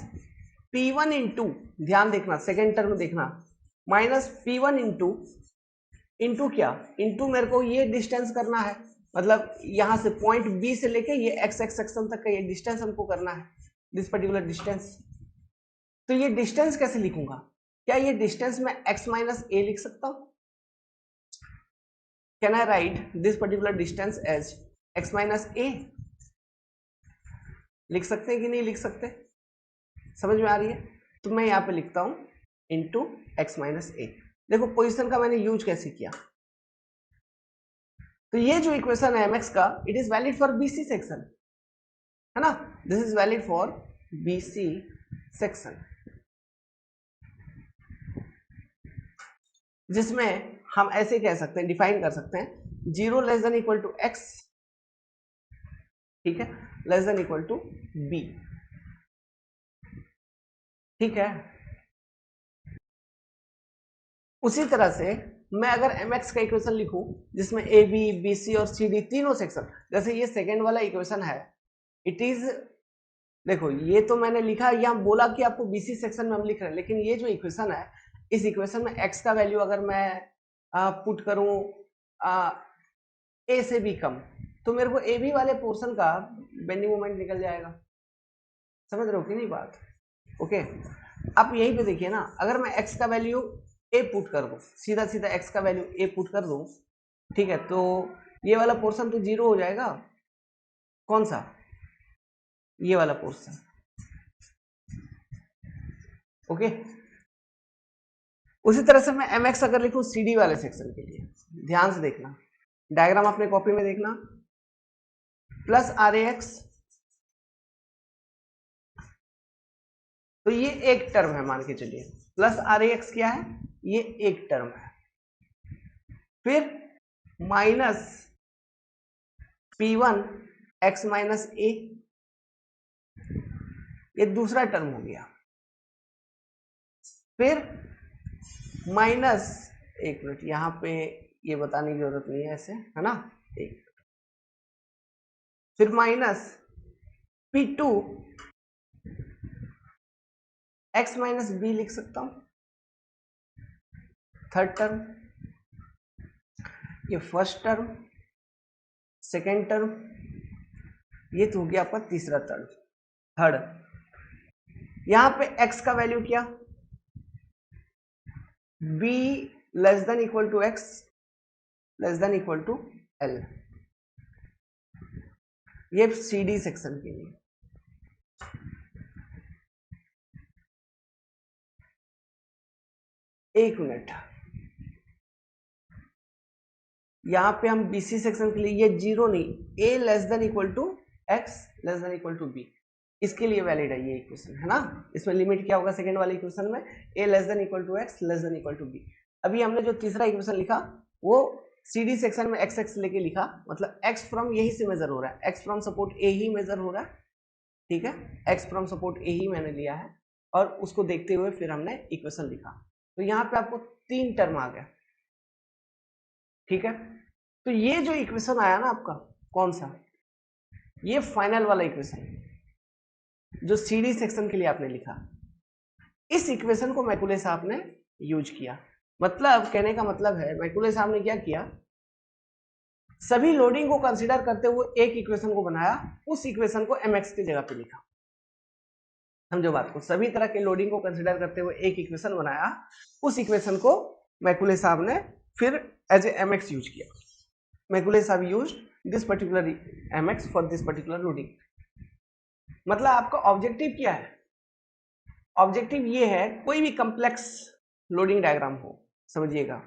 P1 इंटू, ध्यान देखना सेकेंड टर्म देखना, माइनस P1 इंटू क्या, इंटू मेरे को ये डिस्टेंस करना है, मतलब यहां से पॉइंट B से लेके ये x सेक्शन तक का ये डिस्टेंस हमको करना है, दिस पर्टिकुलर डिस्टेंस। तो ये डिस्टेंस कैसे लिखूंगा, क्या ये डिस्टेंस मैं x माइनस A लिख सकता हूं, can I write this particular distance as x minus A, लिख सकते हैं कि नहीं लिख सकते, समझ में आ रही है। तो मैं यहाँ पे लिखता हूं इंटू एक्स माइनस ए। देखो पोजिशन का मैंने यूज कैसे किया, तो ये जो इक्वेशन है mx का, it is valid for BC section, है ना, this is valid for BC section, जिसमें हम ऐसे कह सकते हैं, डिफाइन कर सकते हैं 0 less than equal to x, ठीक है, less than equal to B, ठीक है। उसी तरह से मैं अगर mx का इक्वेशन लिखूं जिसमें AB BC और CD तीनों सेक्शन, जैसे ये सेकेंड वाला इक्वेशन है, इट इज, देखो ये तो मैंने लिखा, यहाँ बोला कि आपको BC सेक्शन में हम लिख रहे हैं, लेकिन ये जो इक्वेशन है, इस इक्वेशन में x का वैल्यू अगर मैं पुट करूं A से भी कम, तो मेरे को AB वाले पोर्शन का बेंडिंग मोमेंट निकल जाएगा। समझ रहे हो कि नहीं बात, ओके। आप यहीं पे देखिए ना, अगर मैं x का वैल्यू A पुट कर दूं, सीधा सीधा x का वैल्यू A पुट कर दूं, ठीक है, तो ये वाला पोर्शन तो 0 हो जाएगा, कौन सा, ये वाला पोर्शन, ओके। उसी तरह से मैं mx अगर लिखूं CD वाले सेक्शन के लिए, ध्यान से देखना, डायग्राम अपने कॉपी में देखना, प्लस RAX, तो ये एक टर्म है, मान के चलिए प्लस RAX क्या है, ये एक टर्म है। फिर minus P1 x minus A, ये दूसरा टर्म हो गया। फिर माइनस, एक मिनट यहां पे ये बताने की जरूरत नहीं है ऐसे, है ना, एक, फिर minus P2 x minus B लिख सकता हूं, थर्ड टर्म। ये फर्स्ट टर्म, सेकेंड टर्म, ये तो हो गया आपका तीसरा टर्म, थर्ड। यहां पे x का वैल्यू क्या, b less than equal to x less than equal to l, ये CD सेक्शन के लिए। एक मिनट, यहां पे हम BC सेक्शन के लिए, ये जीरो नहीं, a less than equal to x less than equal to b, इसके लिए वैलिड है ये इक्वेशन, है ना। इसमें लिमिट क्या होगा सेकंड वाले इक्वेशन में, a less than equal to x less than equal to b। अभी हमने जो तीसरा इक्वेशन लिखा वो CD सेक्शन में x लेके लिखा, मतलब x फ्रॉम यही से मेजर हो रहा है, x फ्रॉम सपोर्ट a ही मेजर हो रहा है, ठीक है, x फ्रॉम सपोर्ट a ही मैंने लिया है, और उसको देखते हुए फिर हमने इक्वेशन लिखा। तो यहाँ पे आपको तीन टर्म आ गया, ठीक है। तो ये जो इक्वेशन आया ना आपका, कौन सा, ये फाइनल वाला इक्वेशन जो CD सेक्शन के लिए आपने लिखा, इस इक्वेशन को मैकुले साहब ने यूज किया। मतलब कहने का मतलब है मैकुले साहब ने क्या किया, सभी लोडिंग को कंसीडर करते हुए एक इक्वेशन को बनाया, उस इक्वेशन को mx की जगह पे लिखा। समझो बात को, सभी तरह के लोडिंग को कंसीडर करते हुए एक इक्वेशन बनाया, उस इक्वेशन को मैकुले साहब ने फिर एज ए mx यूज किया। मैकुले साहब use this particular mx for this particular loading. मतलब आपका ऑब्जेक्टिव क्या है, ऑब्जेक्टिव ये है कोई भी कॉम्प्लेक्स लोडिंग डायग्राम हो, समझिएगा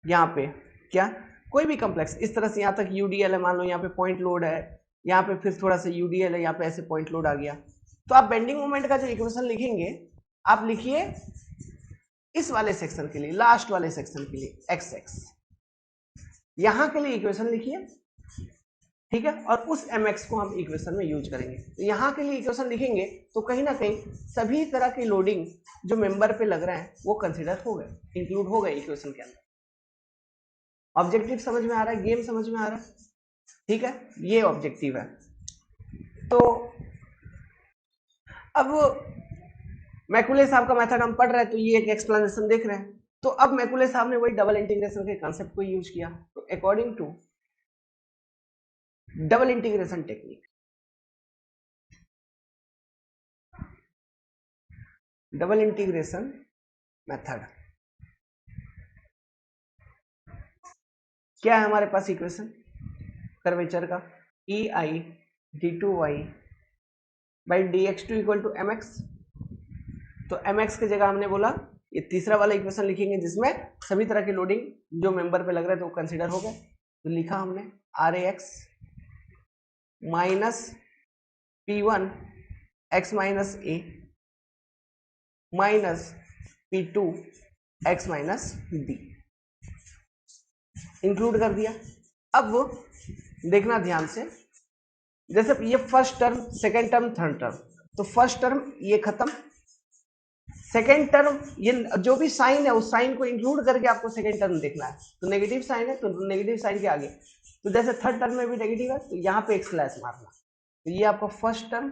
यहाँ पे क्या, कोई भी कॉम्प्लेक्स इस तरह से, यहाँ तक यूडीएल है, मान लो यहाँ पे पॉइंट लोड है, यहाँ पे फिर थोड़ा सा यूडीएल है, यहाँ पे ऐसे पॉइंट लोड आ गया, तो आप बेंडिंग मोमेंट का जो इक्वेशन लिखेंगे, आप लिखिए इस वाले सेक्शन के लिए, लास्ट वाले सेक्शन के लिए एक्स एक्स, यहां के लिए इक्वेशन लिखिए, ठीक है, और उस mx को हम इक्वेशन में यूज करेंगे। तो यहां के लिए इक्वेशन लिखेंगे तो कहीं ना कहीं सभी तरह की लोडिंग जो मेंबर पे लग रहे हैं वो कंसीडर हो गए, इंक्लूड हो गए इक्वेशन के अंदर। ऑब्जेक्टिव समझ में आ रहा है, गेम समझ में आ रहा है, ठीक है, ये ऑब्जेक्टिव है। तो अब मैकुले साहब का मेथड हम पढ़ रहे हैं, तो ये एक एक्सप्लेनेशन देख रहे हैं, तो अब मैकुले साहब ने वही डबल इंटीग्रेशन के कॉन्सेप्ट को यूज किया। तो according to double integration technique, double integration method, क्या है हमारे पास इक्वेशन कर्वेचर का, E I D two Y by D x two equal to M X. तो एम एक्स की जगह हमने बोला ये तीसरा वाला इक्वेशन लिखेंगे जिसमें सभी तरह की लोडिंग जो मेंबर पे लग रहे थे वो कंसीडर हो गए। तो लिखा हमने R A x minus P one x minus A minus P two x minus D, include कर दिया। अब देखना ध्यान से, जैसे ये first term, second term, third term, तो फर्स्ट टर्म ये खत्म, सेकेंड टर्म ये जो भी साइन है उस साइन को इंक्लूड करके आपको सेकेंड टर्म देखना है। तो नेगेटिव साइन है तो नेगेटिव साइन के आगे, तो जैसे थर्ड टर्म में भी नेगेटिव है तो यहाँ पे एक स्लैश मारना। तो ये आपका फर्स्ट टर्म,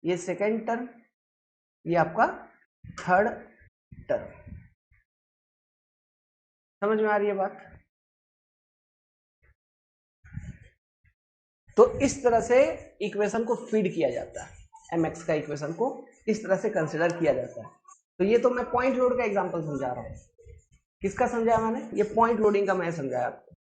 ये सेकेंड टर्म, ये आपका थर्ड टर्म। समझ में आ रही है बात? तो इस तरह से इक्वेशन को फीड किया जाता है, mx का इक्वेशन को इस तरह से कंसिडर किया जाता है। तो ये तो मैं पॉइंट लोड का एग्जांपल समझा रहा हूँ। किसका समझाया मैंने? ये पॉइंट लोडिंग का मैं समझाया आपको।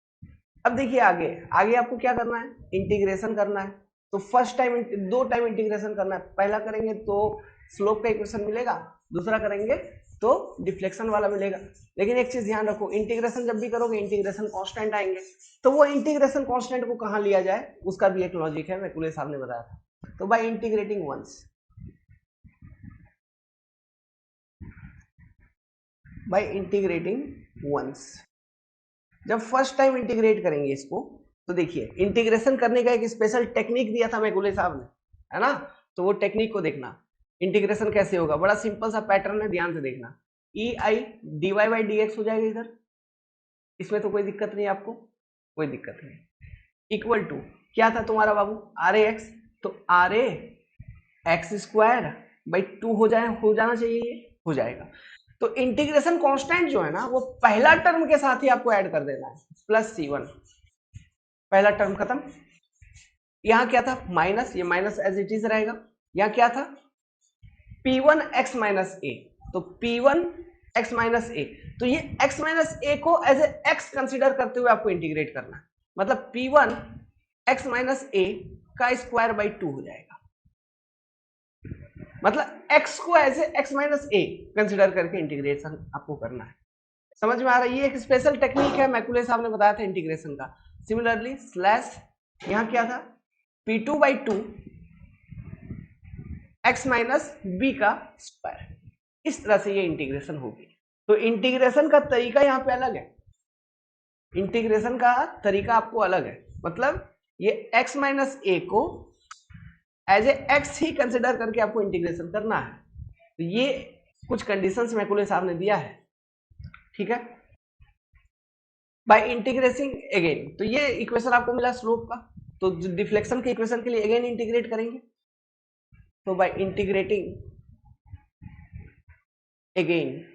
अब देखिए आगे, आगे आपको क्या करना है, इंटीग्रेशन करना है। तो फर्स्ट टाइम दो टाइम इंटीग्रेशन करना है, पहला करेंगे तो स्लोप का इक्वेशन मिलेगा, दूसरा करेंगे तो डिफ्लेक्शन वाला मिलेगा। लेकिन एक चीज ध्यान रखो, इंटीग्रेशन जब भी करोगे इंटीग्रेशन कांस्टेंट आएंगे, तो वो इंटीग्रेशन कांस्टेंट को कहां लिया जाए उसका भी एक लॉजिक है, मैकुले साहब ने बताया था। तो by integrating once, by integrating once, जब फर्स्ट टाइम इंटीग्रेट करेंगे इसको, तो देखिए इंटीग्रेशन करने का एक स्पेशल टेक्निक दिया था मैकुले साहब ने, है ना, तो वो टेक्निक को देखना। इंटीग्रेशन कैसे होगा, बड़ा सिंपल सा पैटर्न है, ध्यान से देखना। E I D Y by D X हो जाएगा इधर, इसमें तो कोई दिक्कत नहीं आपको, कोई दिक्कत नहीं। इक्वल टू क्या था तुम्हारा बाबू, आर ए एक्स, तो are A x square by 2 हो जाना चाहिए, हो जाएगा। तो इंटीग्रेशन कांस्टेंट जो है ना वो पहला टर्म के साथ ही आपको ऐड कर देना है, प्लस C1, पहला टर्म खत्म। यहां क्या था माइनस, ये माइनस एज इट इज रहेगा। यहां क्या था P1 x माइनस ए, तो P1 x माइनस ए, तो ये x माइनस ए को एज ए x कंसिडर करते हुए आपको इंटीग्रेट करना है, मतलब P1 x माइनस ए का स्क्वायर बाई 2 हो जाएगा, मतलब x को as a x minus A consider करके इंटीग्रेशन आपको करना है। समझ में आ रहा है, ये एक स्पेशल टेक्निक है, मैकुले साहब ने बताया था इंटीग्रेशन का। सिमिलरली स्लैश यहां क्या था P2 by 2 x minus B का स्क्वायर, इस तरह से ये इंटीग्रेशन होगी। तो इंटीग्रेशन का तरीका यहां पे अलग है, इंटीग्रेशन का तरीका आपको अलग है, मतलब ये x माइनस ए को एज ए एक्स ही कंसिडर करके आपको इंटीग्रेशन करना है। तो ये कुछ कंडीशंस मैकुले साहब ने दिया है, ठीक है। बाय इंटीग्रेटिंग अगेन, तो ये इक्वेशन आपको मिला स्लोप का, तो डिफ्लेक्शन के इक्वेशन के लिए अगेन इंटीग्रेट करेंगे, तो बाय इंटीग्रेटिंग अगेन,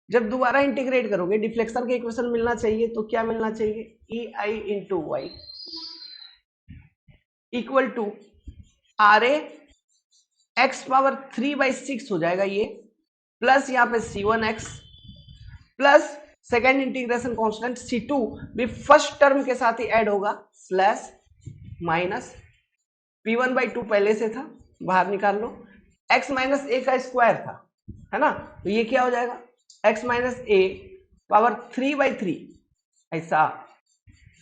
जब दोबारा इंटीग्रेट करोगे डिफ्लेक्शन के इक्वेशन मिलना चाहिए, तो क्या मिलना चाहिए, E I into Y equal to R A X power 3/6 हो जाएगा ये, प्लस यहाँ पे C1x plus second integration constant C2 भी फर्स्ट टर्म के साथ ही ऐड होगा, स्लैश माइनस P1/2 पहले से था, बाहर निकाल लो, x माइनस ए का स्क्वायर था, है ना, तो ये क्या हो जाएगा x माइनस ए पावर 3/3 ऐसा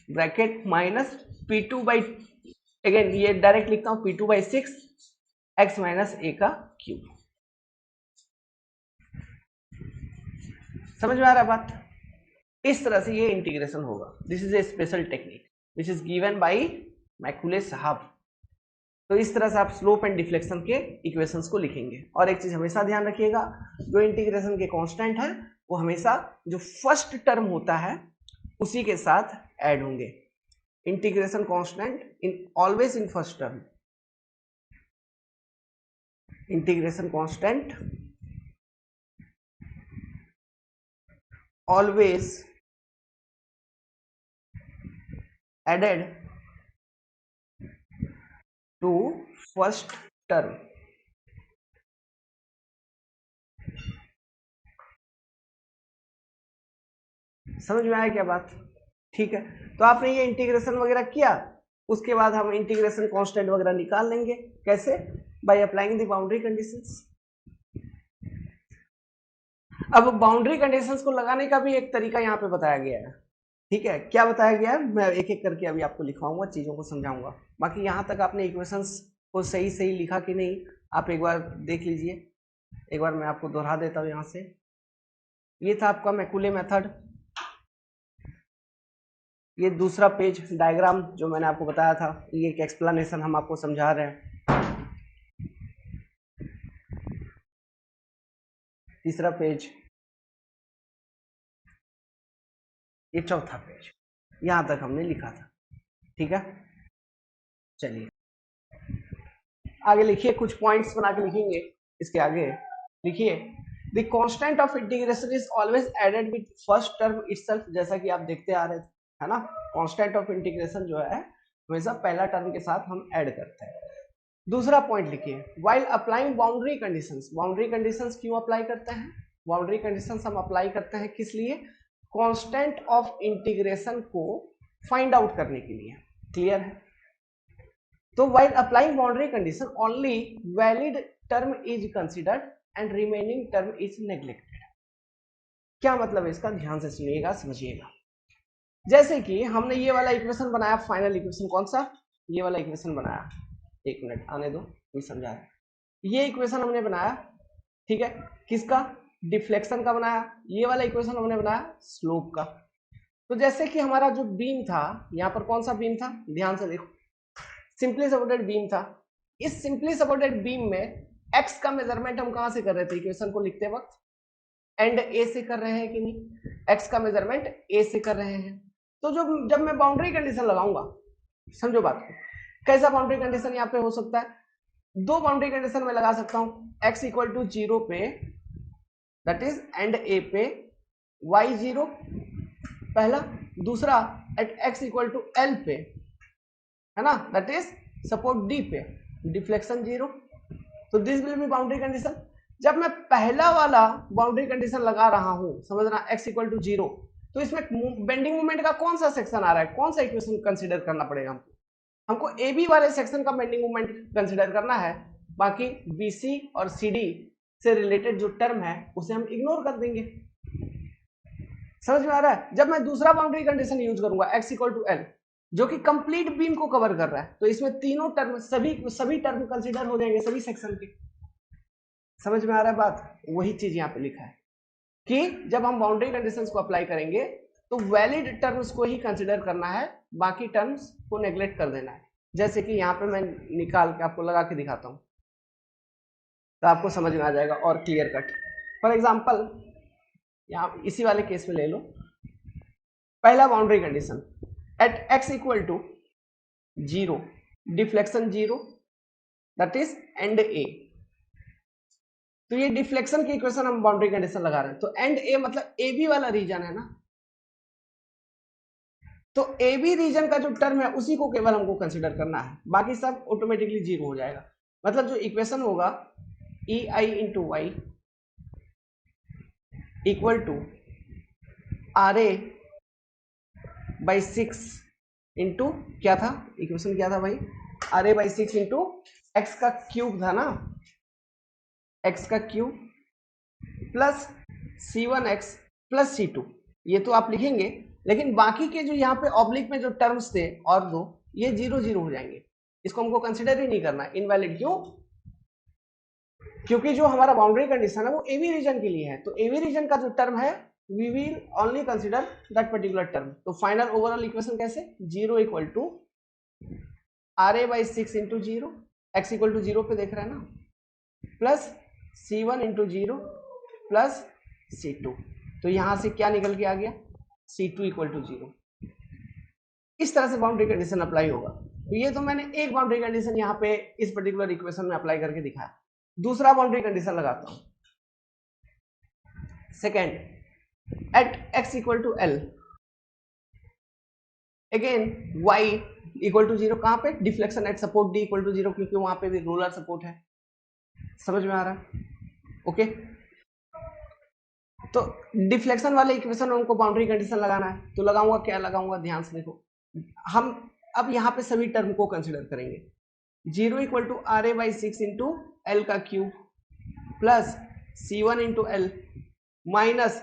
ब्रैकेट माइनस P2 अगेन ये डायरेक्ट लिखता हूं P2/6 x माइनस ए का क्यूब। समझ में आ रहा है बात, इस तरह से ये इंटीग्रेशन होगा। This is a special technique which is given by Macaulay साहब। तो इस तरह से आप स्लोप एंड डिफ्लेक्शन के इक्वेशंस को लिखेंगे। और एक चीज हमेशा ध्यान रखिएगा, जो इंटीग्रेशन के कांस्टेंट है वो हमेशा जो फर्स्ट टर्म होता है उसी के साथ ऐड होंगे। Integration constant in always in first term, integration constant always added to first term। समझ में आया क्या बात, ठीक है। तो आपने ये इंटीग्रेशन वगैरह किया, उसके बाद हम इंटीग्रेशन कांस्टेंट वगैरह निकाल लेंगे, कैसे, bye applying the boundary conditions. अब बाउंड्री कंडीशंस को लगाने का भी एक तरीका यहाँ पे बताया गया है, ठीक है। क्या बताया गया है मैं एक एक करके अभी आपको लिखवाऊंगा, चीजों को समझाऊंगा। बाकी यहाँ तक आपने इक्वेशंस को सही सही लिखा कि नहीं आप एक बार देख लीजिए, एक बार मैं आपको दोहरा देता हूँ यहाँ से। ये था आपका मैकुले मेथड, ये दूसरा पेज डायग्राम जो मैंने आपको बताया था, ये एक एक्सप्लेनेशन हम आपको समझा रहे हैं। तीसरा पेज, ये चौथा पेज, यहां तक हमने लिखा था, ठीक है। चलिए आगे लिखिए, कुछ पॉइंट्स बना के लिखेंगे इसके आगे। लिखिए the constant of integration is always added with first term itself, जैसा कि आप देखते आ रहे थे, है ना। कांस्टेंट ऑफ इंटीग्रेशन जो है हमेशा पहला टर्म के साथ हम ऐड करते हैं। दूसरा पॉइंट लिखिए while applying boundary conditions, boundary conditions क्यों अप्लाई करते हैं, बाउंड्री कंडीशंस हम अप्लाई करते हैं किस लिए, कांस्टेंट ऑफ इंटीग्रेशन को फाइंड आउट करने के लिए, क्लियर है। तो while applying boundary condition only valid term is considered and remaining term is neglected। क्या मतलब है इसका, ध्यान से सुनिएगा समझिएगा। जैसे कि हमने ये वाला इक्वेशन बनाया, फाइनल इक्वेशन कौन सा, ये वाला इक्वेशन बनाया, एक मिनट आने दो मैं समझा रहा हूं। ये इक्वेशन हमने बनाया, ठीक है, किसका, डिफ्लेक्शन का बनाया। ये वाला इक्वेशन हमने बनाया स्लोप का। तो जैसे कि हमारा जो बीम था, यहाँ पर कौन सा बीम था, ध्यान से देखो, सिंपली सपोर्टेड बीम था। इस सिंपली सपोर्टेड बीम में एक्स का मेजरमेंट हम कहां से कर रहे थे इक्वेशन को लिखते वक्त, एंड ए से कर रहे हैं कि नहीं, एक्स का मेजरमेंट ए से कर रहे हैं। तो जब मैं बाउंड्री कंडीशन लगाऊंगा, समझो बात को, कैसा बाउंड्री कंडीशन यहाँ पे हो सकता है, दो बाउंड्री कंडीशन में लगा सकता हूं। एक्स इक्वल टू 0 पे, दैट इज एंड ए पे वाई 0 पहला, दूसरा at x equal to L पे, है ना, दैट इज सपोर्ट डी पे डिफ्लेक्शन 0। तो this will be boundary condition. जब मैं पहला वाला बाउंड्री कंडीशन लगा रहा हूं, समझना, x इक्वल टू 0, तो इसमें बेंडिंग मोमेंट का कौन सा सेक्शन आ रहा है, कौन सा इक्वेशन कंसीडर करना पड़ेगा हमको ए बी वाले सेक्शन का बेंडिंग मोमेंट कंसीडर करना है। बाकी बी सी और सी डी से रिलेटेड जो टर्म है उसे हम इग्नोर कर देंगे। समझ में आ रहा है। जब मैं दूसरा बाउंड्री कंडीशन यूज करूंगा x इक्वल टू एल, जो कि कंप्लीट बीम को कवर कर रहा है, तो इसमें तीनों टर्म, सभी टर्म कंसीडर हो जाएंगे, सभी सेक्शन के। समझ में आ रहा है बात, वही चीज यहाँ पे लिखा है कि जब हम बाउंड्री कंडीशंस को अप्लाई करेंगे तो वैलिड टर्म्स को ही कंसीडर करना है, बाकी टर्म्स को नेग्लेक्ट कर देना है। जैसे कि यहाँ पे मैं निकाल के आपको लगा के दिखाता हूँ तो आपको समझ में आ जाएगा और क्लियर कट। फॉर एग्जाम्पल यहाँ इसी वाले केस में ले लो, पहला boundary condition at x equal to 0 deflection 0, that is end A. तो ये डिफ्लेक्शन की इक्वेशन हम बाउंड्री कंडीशन लगा रहे हैं, तो एंड ए मतलब ए बी वाला रीजन है ना, तो ए बी रीजन का जो टर्म है उसी को केवल हमको कंसीडर करना है, बाकी सब ऑटोमेटिकली 0 हो जाएगा। मतलब जो इक्वेशन होगा E I into Y equal to R A by 6 into क्या था, इक्वेशन क्या था भाई, R A by 6 into X का क्यूब था ना, एक्स का cube plus C1x plus C2, ये तो आप लिखेंगे, लेकिन बाकी के जो यहाँ पे ऑब्लिक में जो टर्म्स थे और दो, ये 0 0 हो जाएंगे, इसको हमको कंसिडर ही नहीं करना, इनवैलिड। क्यों, क्योंकि जो हमारा बाउंड्री कंडीशन है वो एवी रीजन के लिए है, तो एवी रीजन का जो टर्म है we will only consider that particular term. तो फाइनल ओवरऑल इक्वेशन कैसे, 0 equal to R A by 6 into 0, x equal to 0 पे देख रहे हैं ना, plus C1 into 0 plus C2। तो यहां से क्या निकल के आ गया, C2 इक्वल टू 0। इस तरह से बाउंड्री कंडीशन अप्लाई होगा। तो ये तो मैंने एक बाउंड्री कंडीशन यहाँ पे इस पर्टिकुलर इक्वेशन में अप्लाई करके दिखाया। दूसरा बाउंड्री कंडीशन लगाता हूं, second at x equal to L, again y equal to 0, कहां पे, deflection at support d equal to 0, क्योंकि वहां पे भी रोलर सपोर्ट है। समझ में आ रहा है, ओके। तो डिफ्लेक्शन वाले इक्वेशन में हमको बाउंड्री कंडीशन लगाना है, तो लगाऊंगा, क्या लगाऊंगा, ध्यान से देखो। हम अब यहाँ पे सभी टर्म को कंसिडर करेंगे, 0 equal to R A by 6 into L का cube plus C1 into L minus,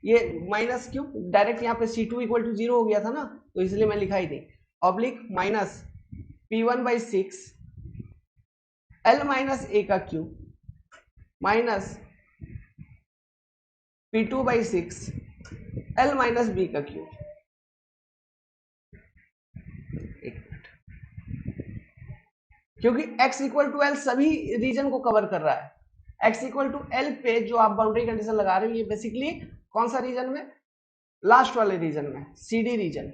ये माइनस क्यों, डायरेक्ट यहाँ पे C2 इक्वल टू 0 हो गया था ना, तो इसलिए मैं लिखा ही थी, oblique minus P1 by 6 L minus A का cube minus P2 by 6 L minus B का क्यूब। क्योंकि x इक्वल टू एल सभी रीजन को कवर कर रहा है, x इक्वल टू एल पे जो आप बाउंड्री कंडीशन लगा रहे हो, ये बेसिकली कौन सा रीजन में, लास्ट वाले रीजन में, CD रीजन।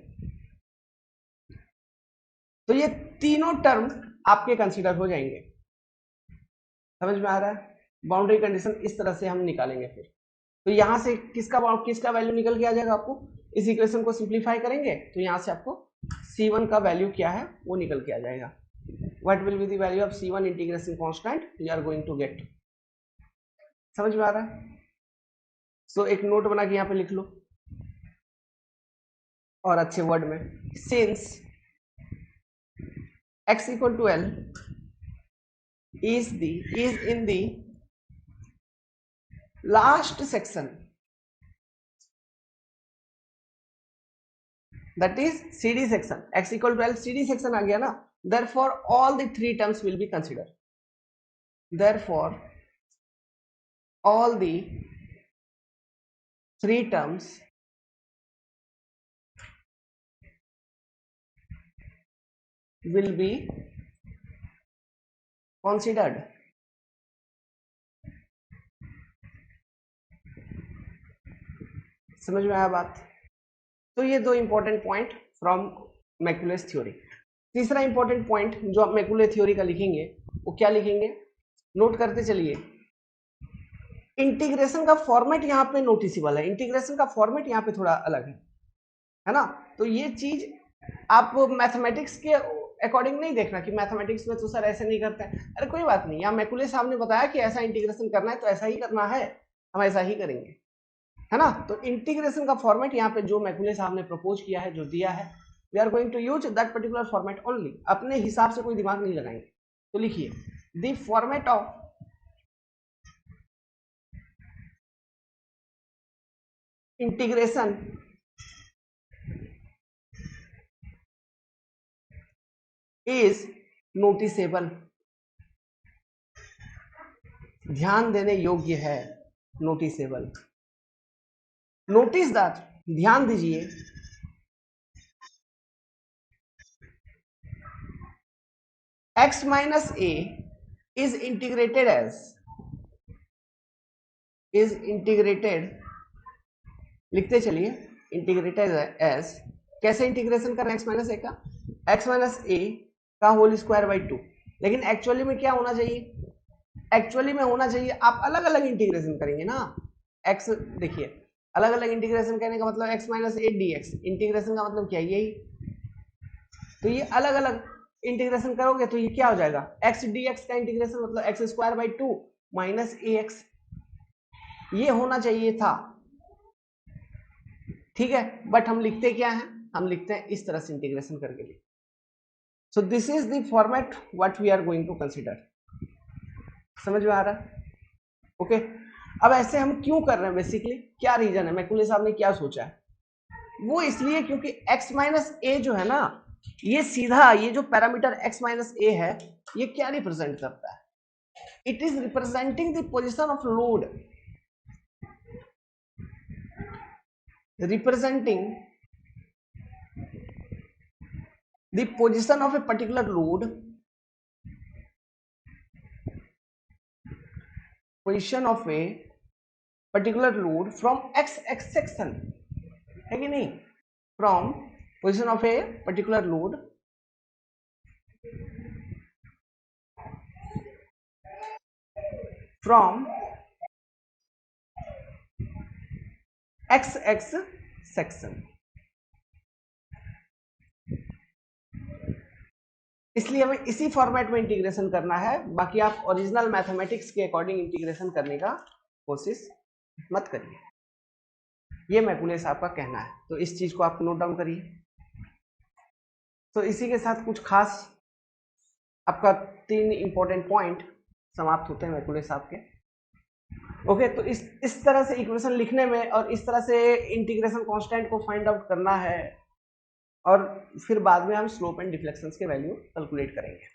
तो ये तीनों टर्म आपके कंसीडर हो जाएंगे। समझ में आ रहा है, बाउंड्री कंडीशन इस तरह से हम निकालेंगे। फिर तो यहां से किसका वैल्यू निकल के आ जाएगा, आपको इस इक्वेशन को सिंप्लीफाई करेंगे तो यहां से आपको C1 का वैल्यू क्या है वो निकल के आ जाएगा। What will be the value of C1 integration constant you are going to get? समझ में आ रहा है। सो एक नोट बना के यहाँ पे लिख लो और अच्छे वर्ड में, since x equal to L is in the last section, that is CD section. x equal to L CD section आ गया ना, therefore all the three terms will be considered. Therefore all the three terms will be considered. समझ में आया बात? तो ये दो इंपॉर्टेंट पॉइंट फ्रॉम मैकुलेस थ्योरी। तीसरा इंपॉर्टेंट पॉइंट जो आप मैकुले थ्योरी का लिखेंगे वो क्या लिखेंगे, नोट करते चलिए। इंटीग्रेशन का फॉर्मेट यहाँ पे नोटिसेबल है, इंटीग्रेशन का फॉर्मेट यहाँ पे थोड़ा अलग है ना। तो ये चीज आप मैथमेटिक्स के अकॉर्डिंग नहीं देखना कि मैथमेटिक्स में तो सर ऐसे नहीं करते हैं। अरे कोई बात नहीं, यहाँ मैकुले साहब ने बताया कि ऐसा इंटीग्रेशन करना है तो ऐसा ही करना है, हम ऐसा ही करेंगे, है ना। तो इंटीग्रेशन का फॉर्मेट यहाँ पे जो मैकुले साहब ने प्रपोज किया है, जो दिया है, we are going to use that particular format only. अपने हिसाब से कोई दिमाग नहीं लगाएंगे। तो लिखिए the format of integration is noticeable, ध्यान देने योग्य है, नोटिसेबल। नोटिस दैट, ध्यान दीजिए, x minus a is integrated लिखते चलिए इंटीग्रेटेड एज। कैसे इंटीग्रेशन करना x माइनस ए का, x माइनस ए का होल स्क्वायर बाई 2। लेकिन एक्चुअली में क्या होना चाहिए, एक्चुअली में होना चाहिए आप अलग अलग इंटीग्रेशन करेंगे ना। x देखिए अलग अलग इंटीग्रेशन करने का मतलब x minus A D x, integration का मतलब क्या, यही। तो ये अलग अलग इंटीग्रेशन करोगे तो ये क्या हो जाएगा, x dx का इंटीग्रेशन मतलब x square by 2 minus A x, ये होना चाहिए था, ठीक है। बट हम लिखते क्या है, हम लिखते हैं इस तरह से इंटीग्रेशन करके लिए। So this is the format what we are going to consider. समझ में आ रहा है? ओके अब ऐसे हम क्यों कर रहे हैं, बेसिकली क्या रीजन है, मैकुले साहब ने क्या सोचा है, वो इसलिए क्योंकि x माइनस ए जो है ना, ये सीधा ये जो पैरामीटर x माइनस ए है, ये क्या रिप्रेजेंट करता है, it is representing the position of load, representing the position of a particular load, position of a particular load from x section, है कि नहीं, from position of a particular load from x section। इसलिए हमें इसी फॉर्मेट में इंटीग्रेशन करना है, बाकी आप ओरिजिनल मैथमेटिक्स के अकॉर्डिंग इंटीग्रेशन करने का कोशिश मत करिए, ये मैकुले साहब का कहना है। तो इस चीज को आप नोट डाउन करिए। तो इसी के साथ कुछ खास आपका 3 इंपॉर्टेंट पॉइंट समाप्त होते हैं मैकुले साहब के। ओके तो इस तरह से इक्वेशन लिखने में और इस तरह से इंटीग्रेशन कांस्टेंट को फाइंड आउट करना है, और फिर बाद में हम स्लोप एंड डिफ्लेक्शंस के वैल्यू कैलकुलेट करेंगे,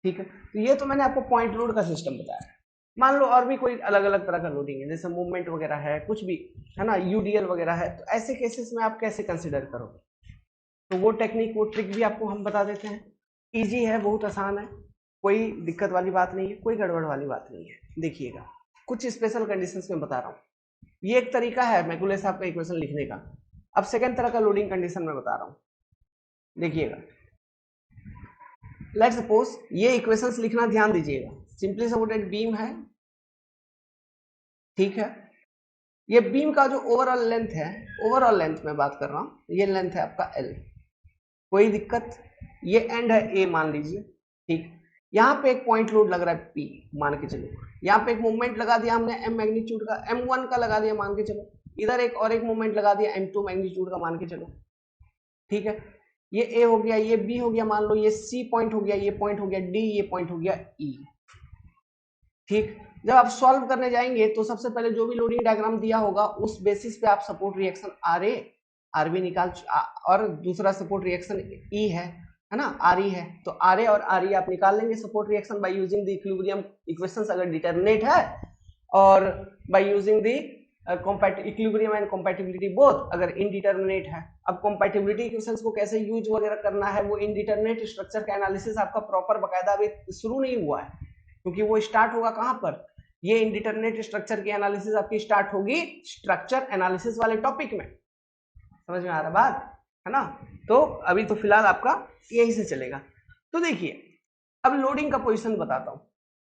ठीक है। तो ये तो मैंने आपको पॉइंट लोड का सिस्टम बताया। मान लो और भी कोई अलग अलग तरह का लोडिंग है, जैसे मूवमेंट वगैरह है, कुछ भी है ना, यूडीएल वगैरह है, तो ऐसे केसेस में आप कैसे कंसिडर करोगे, तो वो टेक्निक वो ट्रिक भी आपको हम बता देते हैं। इजी है, बहुत आसान है, कोई दिक्कत वाली बात नहीं है, कोई गड़बड़ वाली बात नहीं है। देखिएगा कुछ स्पेशल कंडीशंस में बता रहा हूँ, ये एक तरीका है मैकुले साहब का इक्वेशन लिखने का। अब सेकंड तरह का लोडिंग कंडीशन में बता रहा हूँ, देखिएगा। लेट्स सपोज ये इक्वेशंस लिखना ध्यान दीजिएगा, सिंपली सपोर्टेड बीम है, ठीक है। ये बीम का जो ओवरऑल लेंथ है, ओवरऑल लेंथ में बात कर रहा हूँ, ये लेंथ है आपका L, कोई दिक्कत, ये एंड है A मान लीजिए, ठीक। यहाँ पे एक पॉइंट लोड लग रहा है P मान के चलो, यहाँ पे एक मूवमेंट लगा दिया हमने M मैग्नीट्यूड का, M1 का लगा दिया मान के चलो, इधर एक और एक मूवमेंट लगा दिया M2 मैग्नीट्यूड का मान के चलो, ठीक है। ये ए हो गया, ये बी हो गया, मान लो ये सी पॉइंट हो गया, ये पॉइंट हो गया डी, ये पॉइंट हो गया ई। ठीक, जब आप सॉल्व करने जाएंगे तो सबसे पहले जो भी लोडिंग डायग्राम दिया होगा उस बेसिस पे आप support reaction R A R B निकाल, और दूसरा सपोर्ट रिएक्शन ई है ना, आर ई है, तो आर ए और आर ई आप निकाल लेंगे support reaction by using the equilibrium equations अगर डिटरमिनेट है, और bye using the equilibrium and compatibility both अगर इनडिटरमिनेट है। अब कंपैटिबिलिटी इक्वेशंस को कैसे यूज वगैरह करना है, वो इनडिटरमिनेट स्ट्रक्चर का एनालिसिस आपका प्रॉपर बकायदा अभी शुरू नहीं हुआ है, क्योंकि वो स्टार्ट होगा कहां पर, ये इनडिटरमिनेट स्ट्रक्चर की एनालिसिस आपकी स्टार्ट होगी स्ट्रक्चर एनालिसिस वाले टॉपिक में। समझ में आ रहा बात है ना? तो अभी तो फिलहाल आपका यही से चलेगा। तो देखिए अब लोडिंग का पोजीशन बताता हूं।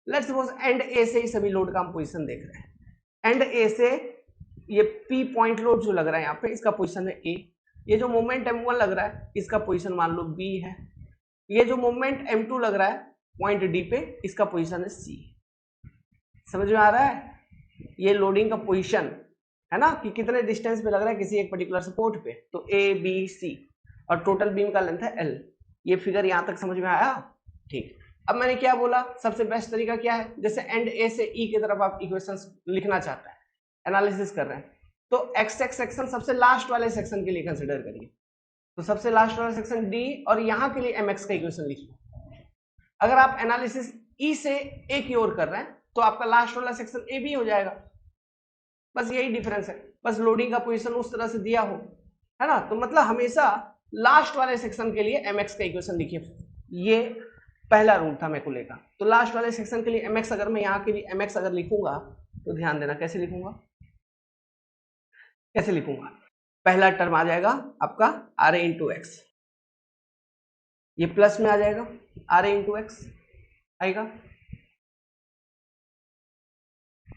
लेट्स सपोज एंड ए से ही सभी लोड का हम पोजीशन देख रहे हैं। एंड ए से ये पी पॉइंट लोड जो लग रहा है यहाँ पे, इसका पोजीशन है ए। ये जो मोमेंट M1 लग रहा है इसका पोजीशन मान लो बी है। ये जो मोमेंट M2 लग रहा है पॉइंट डी पे, इसका पोजीशन है सी। समझ में आ रहा है? ये लोडिंग का पोजीशन है ना, कि कितने डिस्टेंस पे लग रहा है किसी एक पर्टिकुलर सपोर्ट पे, तो ए बी सी, और टोटल बीम का लेंथ है एल। ये फिगर यहां तक समझ में आया? ठीक। अब मैंने क्या बोला, सबसे बेस्ट तरीका क्या है, जैसे एंड ए से ई की तरफ आप इक्वेशंस लिखना चाहते हैं, एनालिसिस कर रहे हैं, तो एक्स एक्स सेक्शन सबसे लास्ट वाले सेक्शन के लिए कंसिडर करिए। तो सबसे लास्ट वाला सेक्शन डी, और यहां के लिए एम एक्स का इक्वेशन लिखिए। अगर आप एनालिसिस ई से ए की ओर कर रहे हैं तो आपका लास्ट वाला सेक्शन ए बी हो जाएगा। बस यही डिफरेंस है, बस लोडिंग का पोजीशन उस तरह से दिया हो, है ना, तो मतलब हमेशा लास्ट वाले सेक्शन के लिए एम एक्स का इक्वेशन लिखिए। ये पहला रूल था मैकुले का। तो लास्ट वाले सेक्शन के लिए एम एक्स, अगर मैं यहाँ के लिए एम एक्स अगर लिखूंगा तो ध्यान देना कैसे लिखूंगा, कैसे लिखूंगा। पहला टर्म आ जाएगा आपका आर ए इंटू एक्स, ये प्लस में आ जाएगा, आर ए इंटू एक्स आएगा,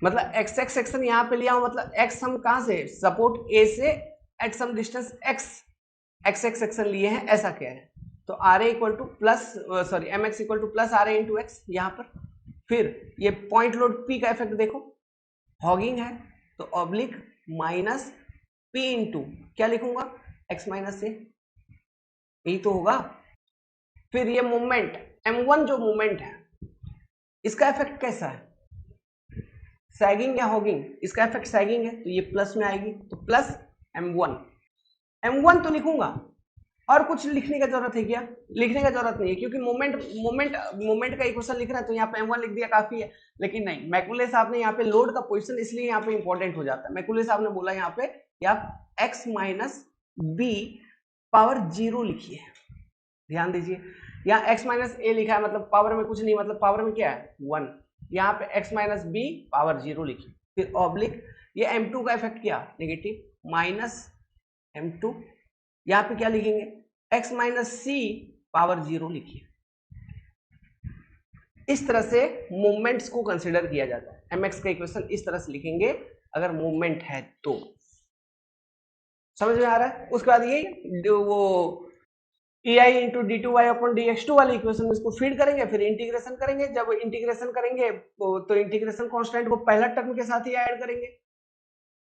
मतलब एक्स एक्स सेक्शन यहाँ पे लिया हूं, मतलब एक्स हम कहां से, सपोर्ट ए से एक्स हम distance x x x section लिए हैं, ऐसा क्या है। तो R A equal to plus, sorry M x equal to plus R A into x यहाँ पर। फिर ये पॉइंट लोड पी का इफेक्ट देखो, हॉगिंग है तो ऑब्लिक माइनस पी इंटू क्या लिखूंगा, एक्स माइनस ए, यही तो होगा। फिर ये मूवमेंट M1 जो मूवमेंट है इसका इफेक्ट कैसा है, सैगिंग या हॉगिंग, इसका इफेक्ट सैगिंग है तो ये प्लस में आएगी, तो प्लस M1 तो लिखूंगा, और कुछ लिखने का जरूरत है क्या, लिखने का जरूरत नहीं है, क्योंकि मोमेंट का इक्वेशन लिख रहा है तो यहाँ पे M1 लिख दिया काफी है। लेकिन नहीं, मैकुले साहब ने यहाँ पे लोड का पोजीशन इसलिए यहाँ पे इंपॉर्टेंट हो जाता है। मैकुले साहब ने बोला यहाँ पे कि आप x माइनस बी पावर 0 लिखिए। ध्यान दीजिए, यहाँ x माइनस ए लिखा है, मतलब पावर में कुछ नहीं, मतलब पावर में क्या है 1, यहाँ पे x माइनस बी पावर 0 लिखिए। फिर ऑब्लिक ये M2 का इफेक्ट क्या, नेगेटिव माइनस M2, यहाँ पे क्या लिखेंगे, x माइनस सी पावर 0 लिखिए। इस तरह से मूवमेंट्स को कंसिडर किया जाता है। mx का इक्वेशन इस तरह से लिखेंगे अगर मूवमेंट है तो। समझ में आ रहा है? उसके बाद ये वो ei into D two Y upon D x two वाली इक्वेशन इसको फीड करेंगे, फिर इंटीग्रेशन करेंगे। जब इंटीग्रेशन करेंगे तो इंटीग्रेशन कांस्टेंट को पहला टर्म के साथ ही ऐड करेंगे।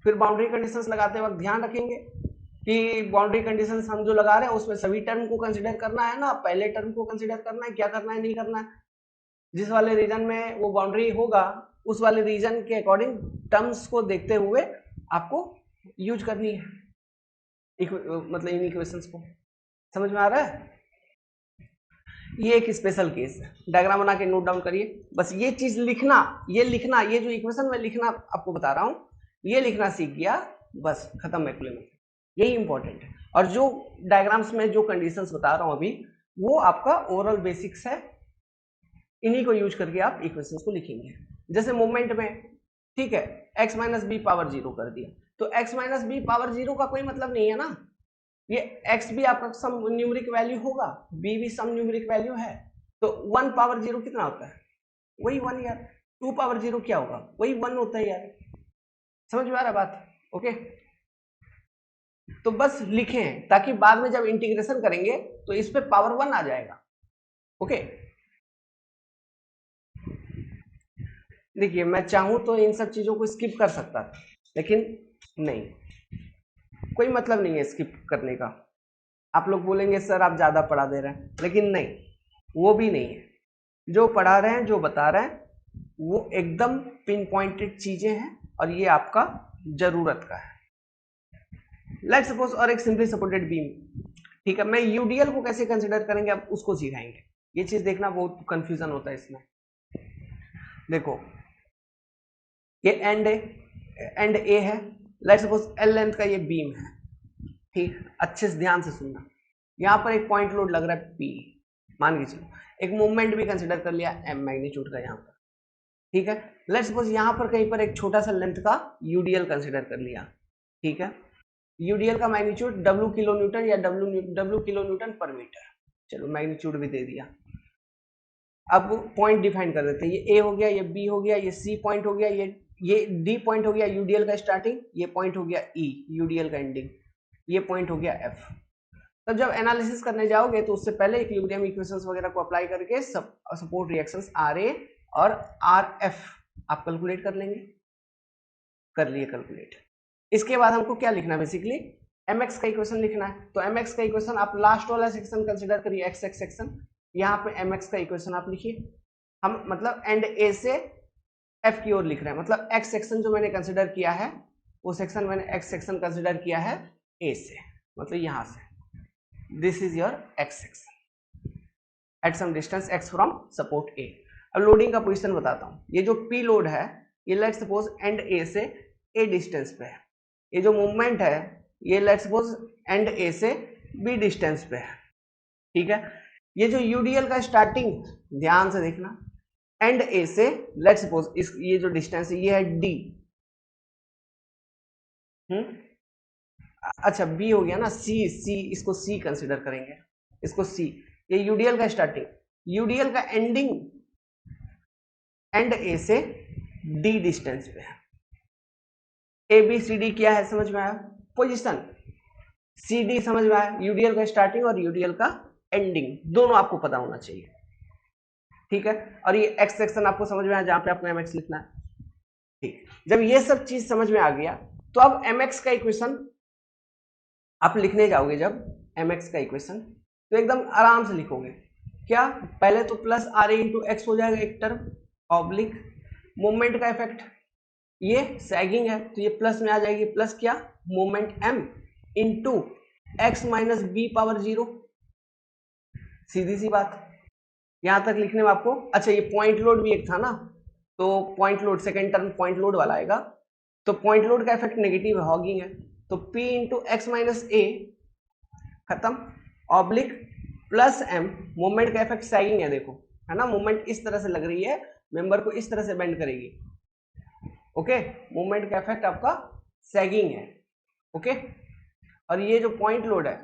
फिर बाउंड्री कंडीशंस लगाते वक्त ध्यान रखेंगे कि बाउंड्री कंडीशंस हम जो लगा रहे हैं उसमें सभी टर्म को कंसिडर करना है ना, पहले टर्म को कंसिडर करना है, क्या करना है नहीं करना है। जिस वाले रीजन में वो बाउंड्री होगा उस वाले रीजन के अकॉर्डिंग टर्म्स को देखते हुए आपको यूज करनी है मतलब इन इक्वेशंस को। समझ में आ रहा है? ये एक स्पेशल केस है, डायग्राम बना के नोट डाउन करिए। बस ये चीज लिखना, ये जो इक्वेशन में लिखना आपको बता रहा हूं, ये लिखना सीख गया, बस खत्म मैकुले में, यही इंपॉर्टेंट है। और जो डायग्राम्स में जो कंडीशंस बता रहा हूं अभी, वो आपका ओवरऑल बेसिक्स है, इन्हीं को यूज करके आप इक्वेशंस को लिखेंगे। जैसे मूवमेंट में, ठीक है, x माइनस बी पावर 0 कर दिया, तो x माइनस बी पावर 0 का कोई मतलब नहीं है ना, ये x भी आपका सम न्यूमेरिक वैल्यू होगा, b भी सम न्यूमेरिक वैल्यू है, तो 1 पावर 0 कितना होता है, वही 1 यार। 2 पावर 0 क्या होगा, वही 1 होता है यार। समझ में आ रहा बात? ओके, तो बस लिखें ताकि बाद में जब इंटीग्रेशन करेंगे तो इस पे पावर 1 आ जाएगा। ओके, देखिए मैं चाहूं तो इन सब चीजों को स्किप कर सकता था, लेकिन नहीं, कोई मतलब नहीं है स्किप करने का। आप लोग बोलेंगे सर आप ज्यादा पढ़ा दे रहे हैं, लेकिन नहीं, वो भी नहीं है। जो पढ़ा रहे हैं, जो बता रहे हैं, वो एकदम पिन पॉइंटेड चीजें हैं और ये आपका जरूरत का है। लेट्स सपोज, और एक सिंपली सपोर्टेड बीम, ठीक है, मैं यूडीएल को कैसे कंसिडर करेंगे अब उसको सिखाएंगे। ये चीज देखना, बहुत कंफ्यूजन होता है इसमें। देखो ये एंड ए है, लेट्स सपोज एल लेंथ का ये बीम है, ठीक, अच्छे से ध्यान से सुनना। यहां पर एक पॉइंट लोड लग रहा है पी, मान के चलो, एक मूवमेंट भी कंसिडर कर लिया एम मैग्नीट्यूड का यहाँ पर, ठीक है। लेट्स सपोज यहां पर कहीं पर एक छोटा सा लेंथ का यूडीएल कंसिडर कर लिया, ठीक है। यूडीएल का मैग्नीट्यूड डब्ल्यू किलो न्यूटन या डब्ल्यू किलो न्यूटन पर मीटर, चलो मैग्नीट्यूड भी दे दिया। अब पॉइंट डिफाइन कर देते हैं, ये ए हो गया, ये बी हो गया, ये सी पॉइंट हो गया, ये डी पॉइंट हो गया यूडीएल का स्टार्टिंग, ये पॉइंट हो गया ई यूडीएल का एंडिंग, ये पॉइंट हो गया एफ। तब जब एनालिसिस करने जाओगे तो उससे पहले इक्विलिब्रियम इक्वेशंस वगैरह को अप्लाई करके सपोर्ट रिएक्शंस आर ए और आर एफ आप कैलकुलेट कर लेंगे, कर लिए कैलकुलेट। इसके बाद हमको क्या लिखना है, बेसिकली mx का इक्वेशन लिखना है। तो mx का इक्वेशन आप लास्ट वाला सेक्शन कंसीडर करिए, x सेक्शन, यहाँ पे mx का इक्वेशन आप लिखिए। हम मतलब एंड ए से f की ओर लिख रहे हैं, मतलब x सेक्शन जो मैंने कंसीडर किया है वो सेक्शन मैंने x सेक्शन कंसीडर किया है a से, मतलब यहां से, this is your x section at some distance x from support a। अब लोडिंग का पोजीशन बताता हूँ, ये जो p लोड है ये लेट्स सपोज एंड a से a डिस्टेंस पे है, ये जो मूवमेंट है ये लेट्स सपोज एंड ए से बी डिस्टेंस पे है, ठीक है। ये जो यूडीएल का स्टार्टिंग, ध्यान से देखना, एंड ए से लेट्स सपोज इस ये जो डिस्टेंस है ये है डी, अच्छा बी हो गया ना, सी इसको सी कंसिडर करेंगे, इसको सी। ये यूडीएल का स्टार्टिंग, यूडीएल का एंडिंग एंड ए से डी डिस्टेंस पे है। ए बी सी डी क्या है समझ में आया, पोजीशन, सी डी समझ में आया, यूडीएल का स्टार्टिंग और यूडीएल का एंडिंग दोनों आपको पता होना चाहिए, ठीक है। और ये एक्स सेक्शन आपको समझ में आया जहां पे आपको एमएक्स लिखना है, ठीक। जब ये सब चीज समझ में आ गया तो अब एमएक्स का इक्वेशन आप लिखने जाओगे, जब एमएक्स का इक्वेशन तो एकदम आराम से लिखोगे, क्या, पहले तो प्लस आर ए इंटू एक्स हो जाएगा एक टर्म, ऑब्लिक मोमेंट का इफेक्ट, ये सैगिंग है तो ये प्लस में आ जाएगी, प्लस क्या, moment M into x minus B power 0, सीधी सी बात। यहां तक लिखने में आपको, अच्छा ये पॉइंट लोड भी एक था ना, तो point load second term point load वाला आएगा, तो पॉइंट लोड का इफेक्ट नेगेटिव है, हॉगिंग है, तो P इंटू एक्स माइनस ए खत्म, ऑब्लिक प्लस एम, मोमेंट का इफेक्ट सैगिंग है, देखो है ना, मोमेंट इस तरह से लग रही है, मेंबर को इस तरह से बेंड करेगी, ओके, मोमेंट का इफेक्ट आपका सैगिंग है, ओके। और ये जो पॉइंट लोड है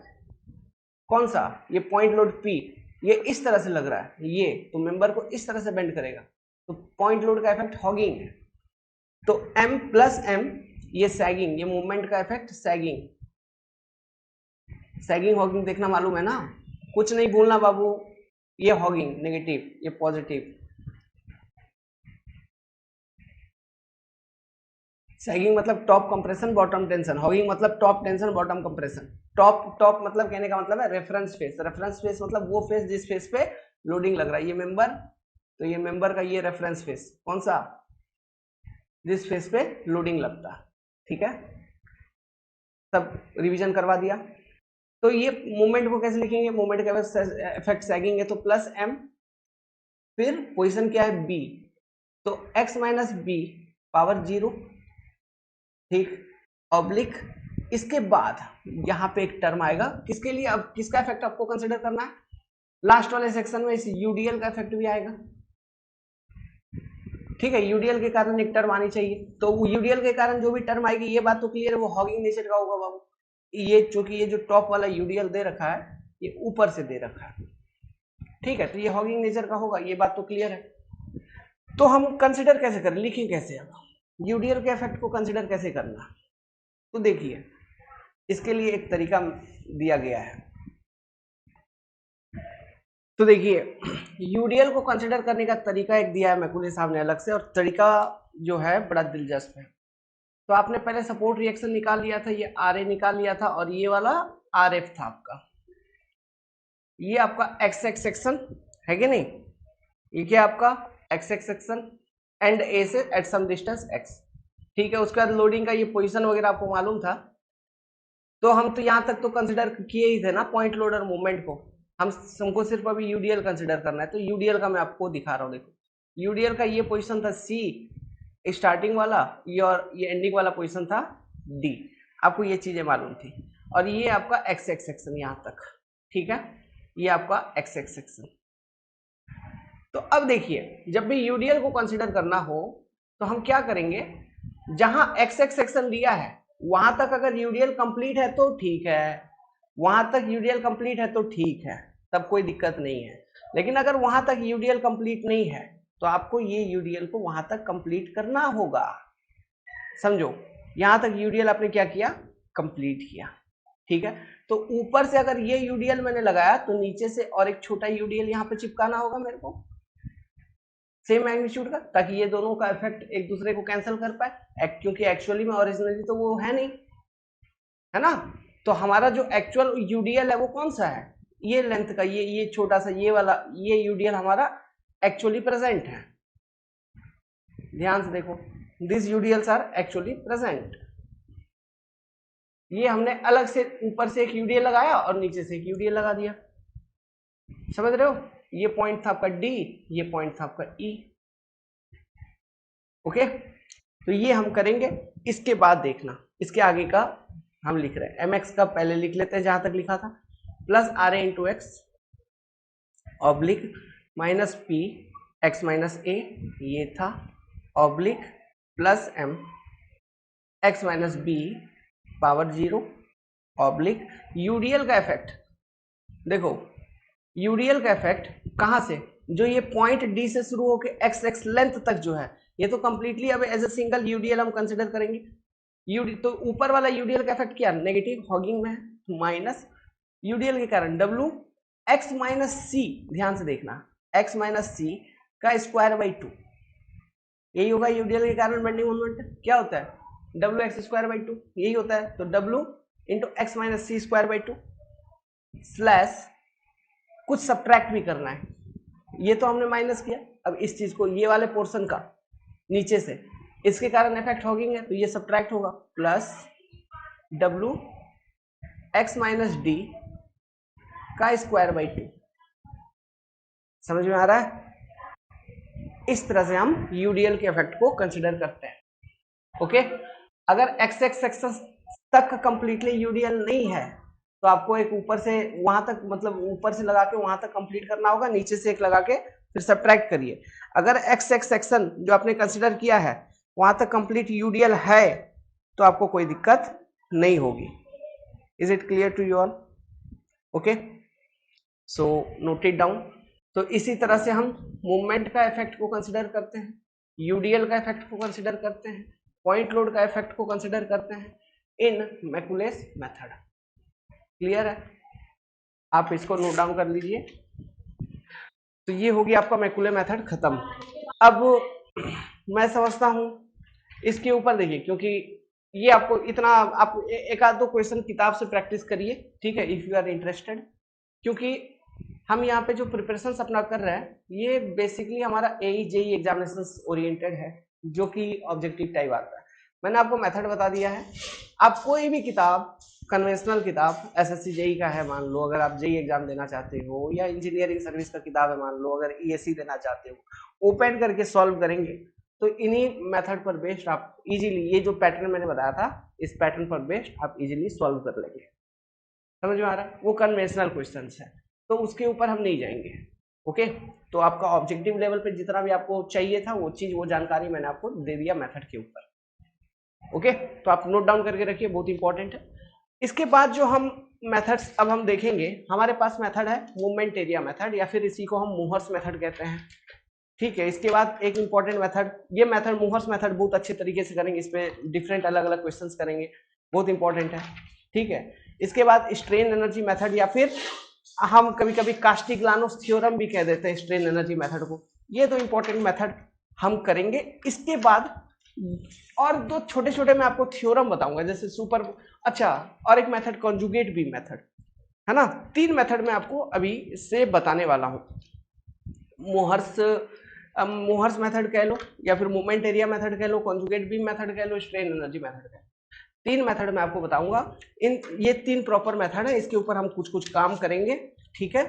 कौन सा, ये पॉइंट लोड P, ये इस तरह से लग रहा है ये, तो मेंबर को इस तरह से बेंड करेगा, तो पॉइंट लोड का इफेक्ट हॉगिंग है, तो M प्लस M ये सैगिंग, ये मूवमेंट का इफेक्ट सैगिंग, सैगिंग हॉगिंग देखना मालूम है ना, कुछ नहीं भूलना बाबू, ये हॉगिंग नेगेटिव, ये पॉजिटिव, सैगिंग मतलब top compression bottom tension, hogging मतलब top tension bottom compression. Top मतलब कहने का मतलब है रेफरेंस फेस, रेफरेंस फेस मतलब वो फेस जिस फेस पे लोडिंग लग रहा है, ये मेंबर, तो ये मेंबर का ये रेफरेंस फेस कौन सा, जिस फेस पे लोडिंग लगता है, ठीक है। सब रिवीजन करवा दिया। तो ये मूवमेंट को कैसे लिखेंगे, मूवमेंट का इफेक्ट सैगिंग है तो प्लस एम, फिर पोजीशन क्या है बी, तो एक्स माइनस बी पावर 0, ठीक, ऑब्लिक, इसके बाद यहां पे एक टर्म आएगा किसके लिए, अब किसका इफेक्ट आपको कंसीडर करना है, लास्ट वाले सेक्शन में इस यूडीएल का इफेक्ट भी आएगा, ठीक है। यूडीएल के कारण एक टर्म आनी चाहिए, तो यूडीएल के कारण जो भी टर्म आएगी, ये बात तो क्लियर है, वो हॉगिंग नेचर का होगा बाबू। ये चूंकि ये जो टॉप वाला यूडीएल दे रखा है ये ऊपर से दे रखा है, ठीक है, तो ये हॉगिंग नेचर का होगा, ये बात तो क्लियर है। तो हम कंसिडर कैसे करें, लिखें कैसे, अब यूडीएल के इफेक्ट को कंसिडर कैसे करना, तो देखिए इसके लिए एक तरीका दिया गया है। तो देखिए यूडीएल को कंसिडर करने का तरीका एक दिया है मैकुले साहब ने अलग से, और तरीका जो है बड़ा दिलचस्प है। तो आपने पहले सपोर्ट रिएक्शन निकाल लिया था, ये आर ए निकाल लिया था, और ये वाला आर एफ था आपका, ये आपका एक्स एक्स सेक्शन है कि नहीं, ये क्या आपका एक्स एक्स सेक्शन एंड ए से एट सम डिस्टेंस एक्स, ठीक है। उसके बाद लोडिंग का ये पोजीशन वगैरह आपको मालूम था, तो हम तो यहां तक तो कंसिडर किए ही थे ना पॉइंट लोडर मूवमेंट को, हमको सिर्फ अभी यूडीएल कंसिडर करना है। तो यूडीएल का मैं आपको दिखा रहा हूँ, देखो यूडीएल का ये पोजीशन था सी स्टार्टिंग वाला, ये और ये एंडिंग वाला पोजीशन था डी, आपको ये चीजें मालूम थी। और ये आपका एक्स एक्स सेक्शन यहां तक, ठीक है, ये आपका एक्स एक्स सेक्शन। तो अब देखिए जब भी यूडीएल को कंसिडर करना हो तो हम क्या करेंगे, जहां एक्स एक्स सेक्शन दिया है वहां तक अगर यूडीएल कंप्लीट है तो ठीक है, वहां तक यूडीएल कंप्लीट है तो ठीक है, तब कोई दिक्कत नहीं है। लेकिन अगर वहां तक यूडीएल कंप्लीट नहीं है तो आपको ये यूडीएल को वहां तक कंप्लीट करना होगा, समझो। यहां तक यूडीएल आपने क्या किया, कंप्लीट किया, ठीक है। तो ऊपर से अगर ये यूडीएल मैंने लगाया तो नीचे से और एक छोटा यूडीएल यहां पे चिपकाना होगा मेरे को, सेम मैग्नीट्यूड का, ताकि ये दोनों का इफेक्ट एक दूसरे को कैंसिल कर पाए, क्योंकि एक्चुअली में ओरिजिनली तो वो है नहीं, है ना। तो हमारा जो एक्चुअल यूडीएल है वो कौन सा है, ये लेंथ का, ये छोटा सा ये वाला, ये यूडीएल हमारा एक्चुअली प्रेजेंट है, ध्यान से देखो, दिस यूडीएल्स आर एक्चुअली प्रेजेंट। ये हमने अलग से ऊपर से एक यूडीएल लगाया और नीचे से एक यूडीएल लगा दिया, समझ रहे हो। ये पॉइंट था आपका डी, ये पॉइंट था आपका ई, ओके। तो ये हम करेंगे, इसके बाद देखना इसके आगे का हम लिख रहे हैं, mx का पहले लिख लेते हैं जहां तक लिखा था, plus R A into X oblique minus P X minus A, ये था oblique plus M x minus B power 0 oblique UDL का इफेक्ट। देखो यूडीएल का इफेक्ट कहां से, जो ये पॉइंट डी से शुरू होकर एक्स एक्स लेंथ तक जो है, ये तो कंप्लीटली अब एज ए सिंगल यूडीएल हम कंसिडर करेंगे। यूडी तो ऊपर वाला यूडीएल का इफेक्ट क्या, नेगेटिव हॉगिंग में है, माइनस यूडीएल के कारण डब्ल्यू एक्स माइनस सी, ध्यान से देखना, एक्स माइनस सी का स्क्वायर बाई 2, यही होगा यूडीएल के कारण बेंडिंग मोमेंट, क्या होता है डब्ल्यू एक्स स्क्वायर बाई 2, यही होता है। तो W into x minus C square by 2 slash कुछ सब्ट्रैक्ट भी करना है, ये तो हमने माइनस किया, अब इस चीज को ये वाले पोर्शन का नीचे से इसके कारण इफेक्ट होगी तो ये सब्ट्रैक्ट होगा, plus W x minus D का स्क्वायर बाई 2, समझ में आ रहा है। इस तरह से हम यूडीएल के इफेक्ट को कंसिडर करते हैं, ओके। अगर एक्स एक्स सेक्शन तक कंप्लीटली यूडीएल नहीं है तो आपको एक ऊपर से वहां तक, मतलब ऊपर से लगा के वहां तक कंप्लीट करना होगा, नीचे से एक लगा के फिर सब्ट्रैक्ट करिए। अगर एक्स एक्स सेक्शन जो आपने कंसिडर किया है वहां तक कंप्लीट यूडीएल है तो आपको कोई दिक्कत नहीं होगी। Is it clear to you all, okay, so note it down. तो इसी तरह से हम मूवमेंट का इफेक्ट को कंसिडर करते हैं, यूडीएल का इफेक्ट को कंसिडर करते हैं, पॉइंट लोड का इफेक्ट को कंसिडर करते हैं इन मैकुलेस मेथड। क्लियर है, आप इसको नोट डाउन कर लीजिए। तो ये होगी आपका मैकुले मेथड खत्म। अब मैं समझता हूं इसके ऊपर देखिए, क्योंकि ये आपको इतना, आप एक आध दो क्वेश्चन किताब से प्रैक्टिस करिए, ठीक है, इफ यू आर इंटरेस्टेड, क्योंकि हम यहाँ पे जो प्रिपरेशन अपना कर रहे हैं ये बेसिकली हमारा एई जेई एग्जामिनेशन ओरिएंटेड है, जो कि ऑब्जेक्टिव टाइप आता है। मैंने आपको मेथड बता दिया है, आप कोई भी किताब, कन्वेंशनल किताब एसएससी जेई का है मान लो, अगर आप जेई एग्जाम देना चाहते हो, या इंजीनियरिंग सर्विस का किताब है मान लो, अगर ईएससी देना चाहते हो, ओपन करके सॉल्व करेंगे तो इन्हीं मेथड पर बेस्ड आप इजीली, ये जो पैटर्न मैंने बताया था इस पैटर्न पर बेस्ड आप इजीली सॉल्व कर लेंगे, समझ में आ रहा है। वो कन्वेंशनल क्वेश्चंस है तो उसके ऊपर हम नहीं जाएंगे, ओके। तो आपका ऑब्जेक्टिव लेवल पे जितना भी आपको चाहिए था वो चीज, वो जानकारी मैंने आपको दे दिया मेथड के ऊपर, ओके। तो आप नोट डाउन करके रखिए, बहुत इंपॉर्टेंट है। इसके बाद जो हम मेथड्स अब हम देखेंगे, हमारे पास मेथड है मूवमेंट एरिया मेथड, या फिर इसी को हम मूहर्स मेथड कहते हैं, ठीक है। इसके बाद एक इंपॉर्टेंट मेथड, ये मेथड मूहर्स मेथड बहुत अच्छे तरीके से करेंगे, इसमें डिफरेंट अलग अलग क्वेश्चंस करेंगे, बहुत इंपॉर्टेंट है, ठीक है। इसके बाद स्ट्रेन एनर्जी मेथड, या फिर हम कभी कभी कास्टिग्लियानोस थ्योरम भी कह देते हैं स्ट्रेन एनर्जी मेथड को, ये दो इंपॉर्टेंट मेथड हम करेंगे। इसके बाद और दो छोटे छोटे मैं आपको थ्योरम बताऊंगा, जैसे सुपर, अच्छा, और एक मेथड कॉन्जुगेट बीम मेथड, है ना। 3 मेथड में आपको अभी से बताने वाला हूं। मोहर्स मेथड कह लो, या फिर मूवमेंट एरिया मेथड कह लो, कॉन्जुगेट बीम मेथड कह लो, स्ट्रेन एनर्जी मेथड कह लो। 3 मेथड में आपको बताऊंगा। ये 3 प्रॉपर मेथड है, इसके ऊपर हम कुछ कुछ काम करेंगे, ठीक है,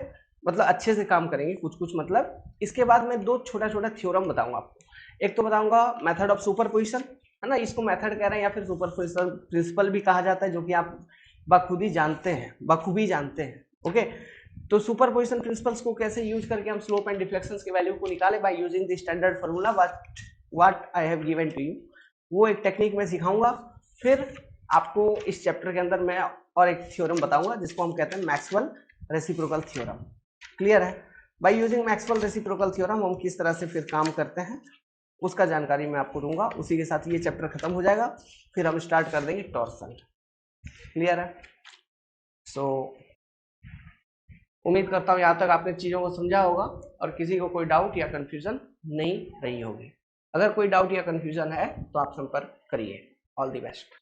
मतलब अच्छे से काम करेंगे कुछ कुछ मतलब। इसके बाद मैं 2 छोटा छोटा थ्योरम बताऊंगा आपको। एक तो बताऊंगा मेथड ऑफ सुपरपोजिशन, है ना, इसको मेथड कह रहे हैं या फिर सुपरपोजिशन प्रिंसिपल भी कहा जाता है, जो कि आप बखूबी जानते हैं। ओके, तो सुपरपोजिशन प्रिंसिपल्स को कैसे यूज करके हम स्लोप एंड डिफ्लेक्शंस के वैल्यू को निकाले by using the standard formula what I have given to you, वो एक टेक्निक में सिखाऊंगा। फिर आपको इस चैप्टर के अंदर मैं और एक थ्योरम बताऊंगा जिसको हम कहते हैं मैक्सवेल रेसिप्रोकल थ्योरम। क्लियर है? By using Maxwell reciprocal theorem हम किस तरह से फिर काम करते हैं उसका जानकारी मैं आपको दूंगा। उसी के साथ ये चैप्टर खत्म हो जाएगा, फिर हम स्टार्ट कर देंगे टॉर्सन। क्लियर है? सो उम्मीद करता हूँ यहाँ तक आपने चीजों को समझा होगा और किसी को कोई डाउट या कंफ्यूजन नहीं रही होगी। अगर कोई डाउट या कंफ्यूजन है तो आप संपर्क करिए। All the best.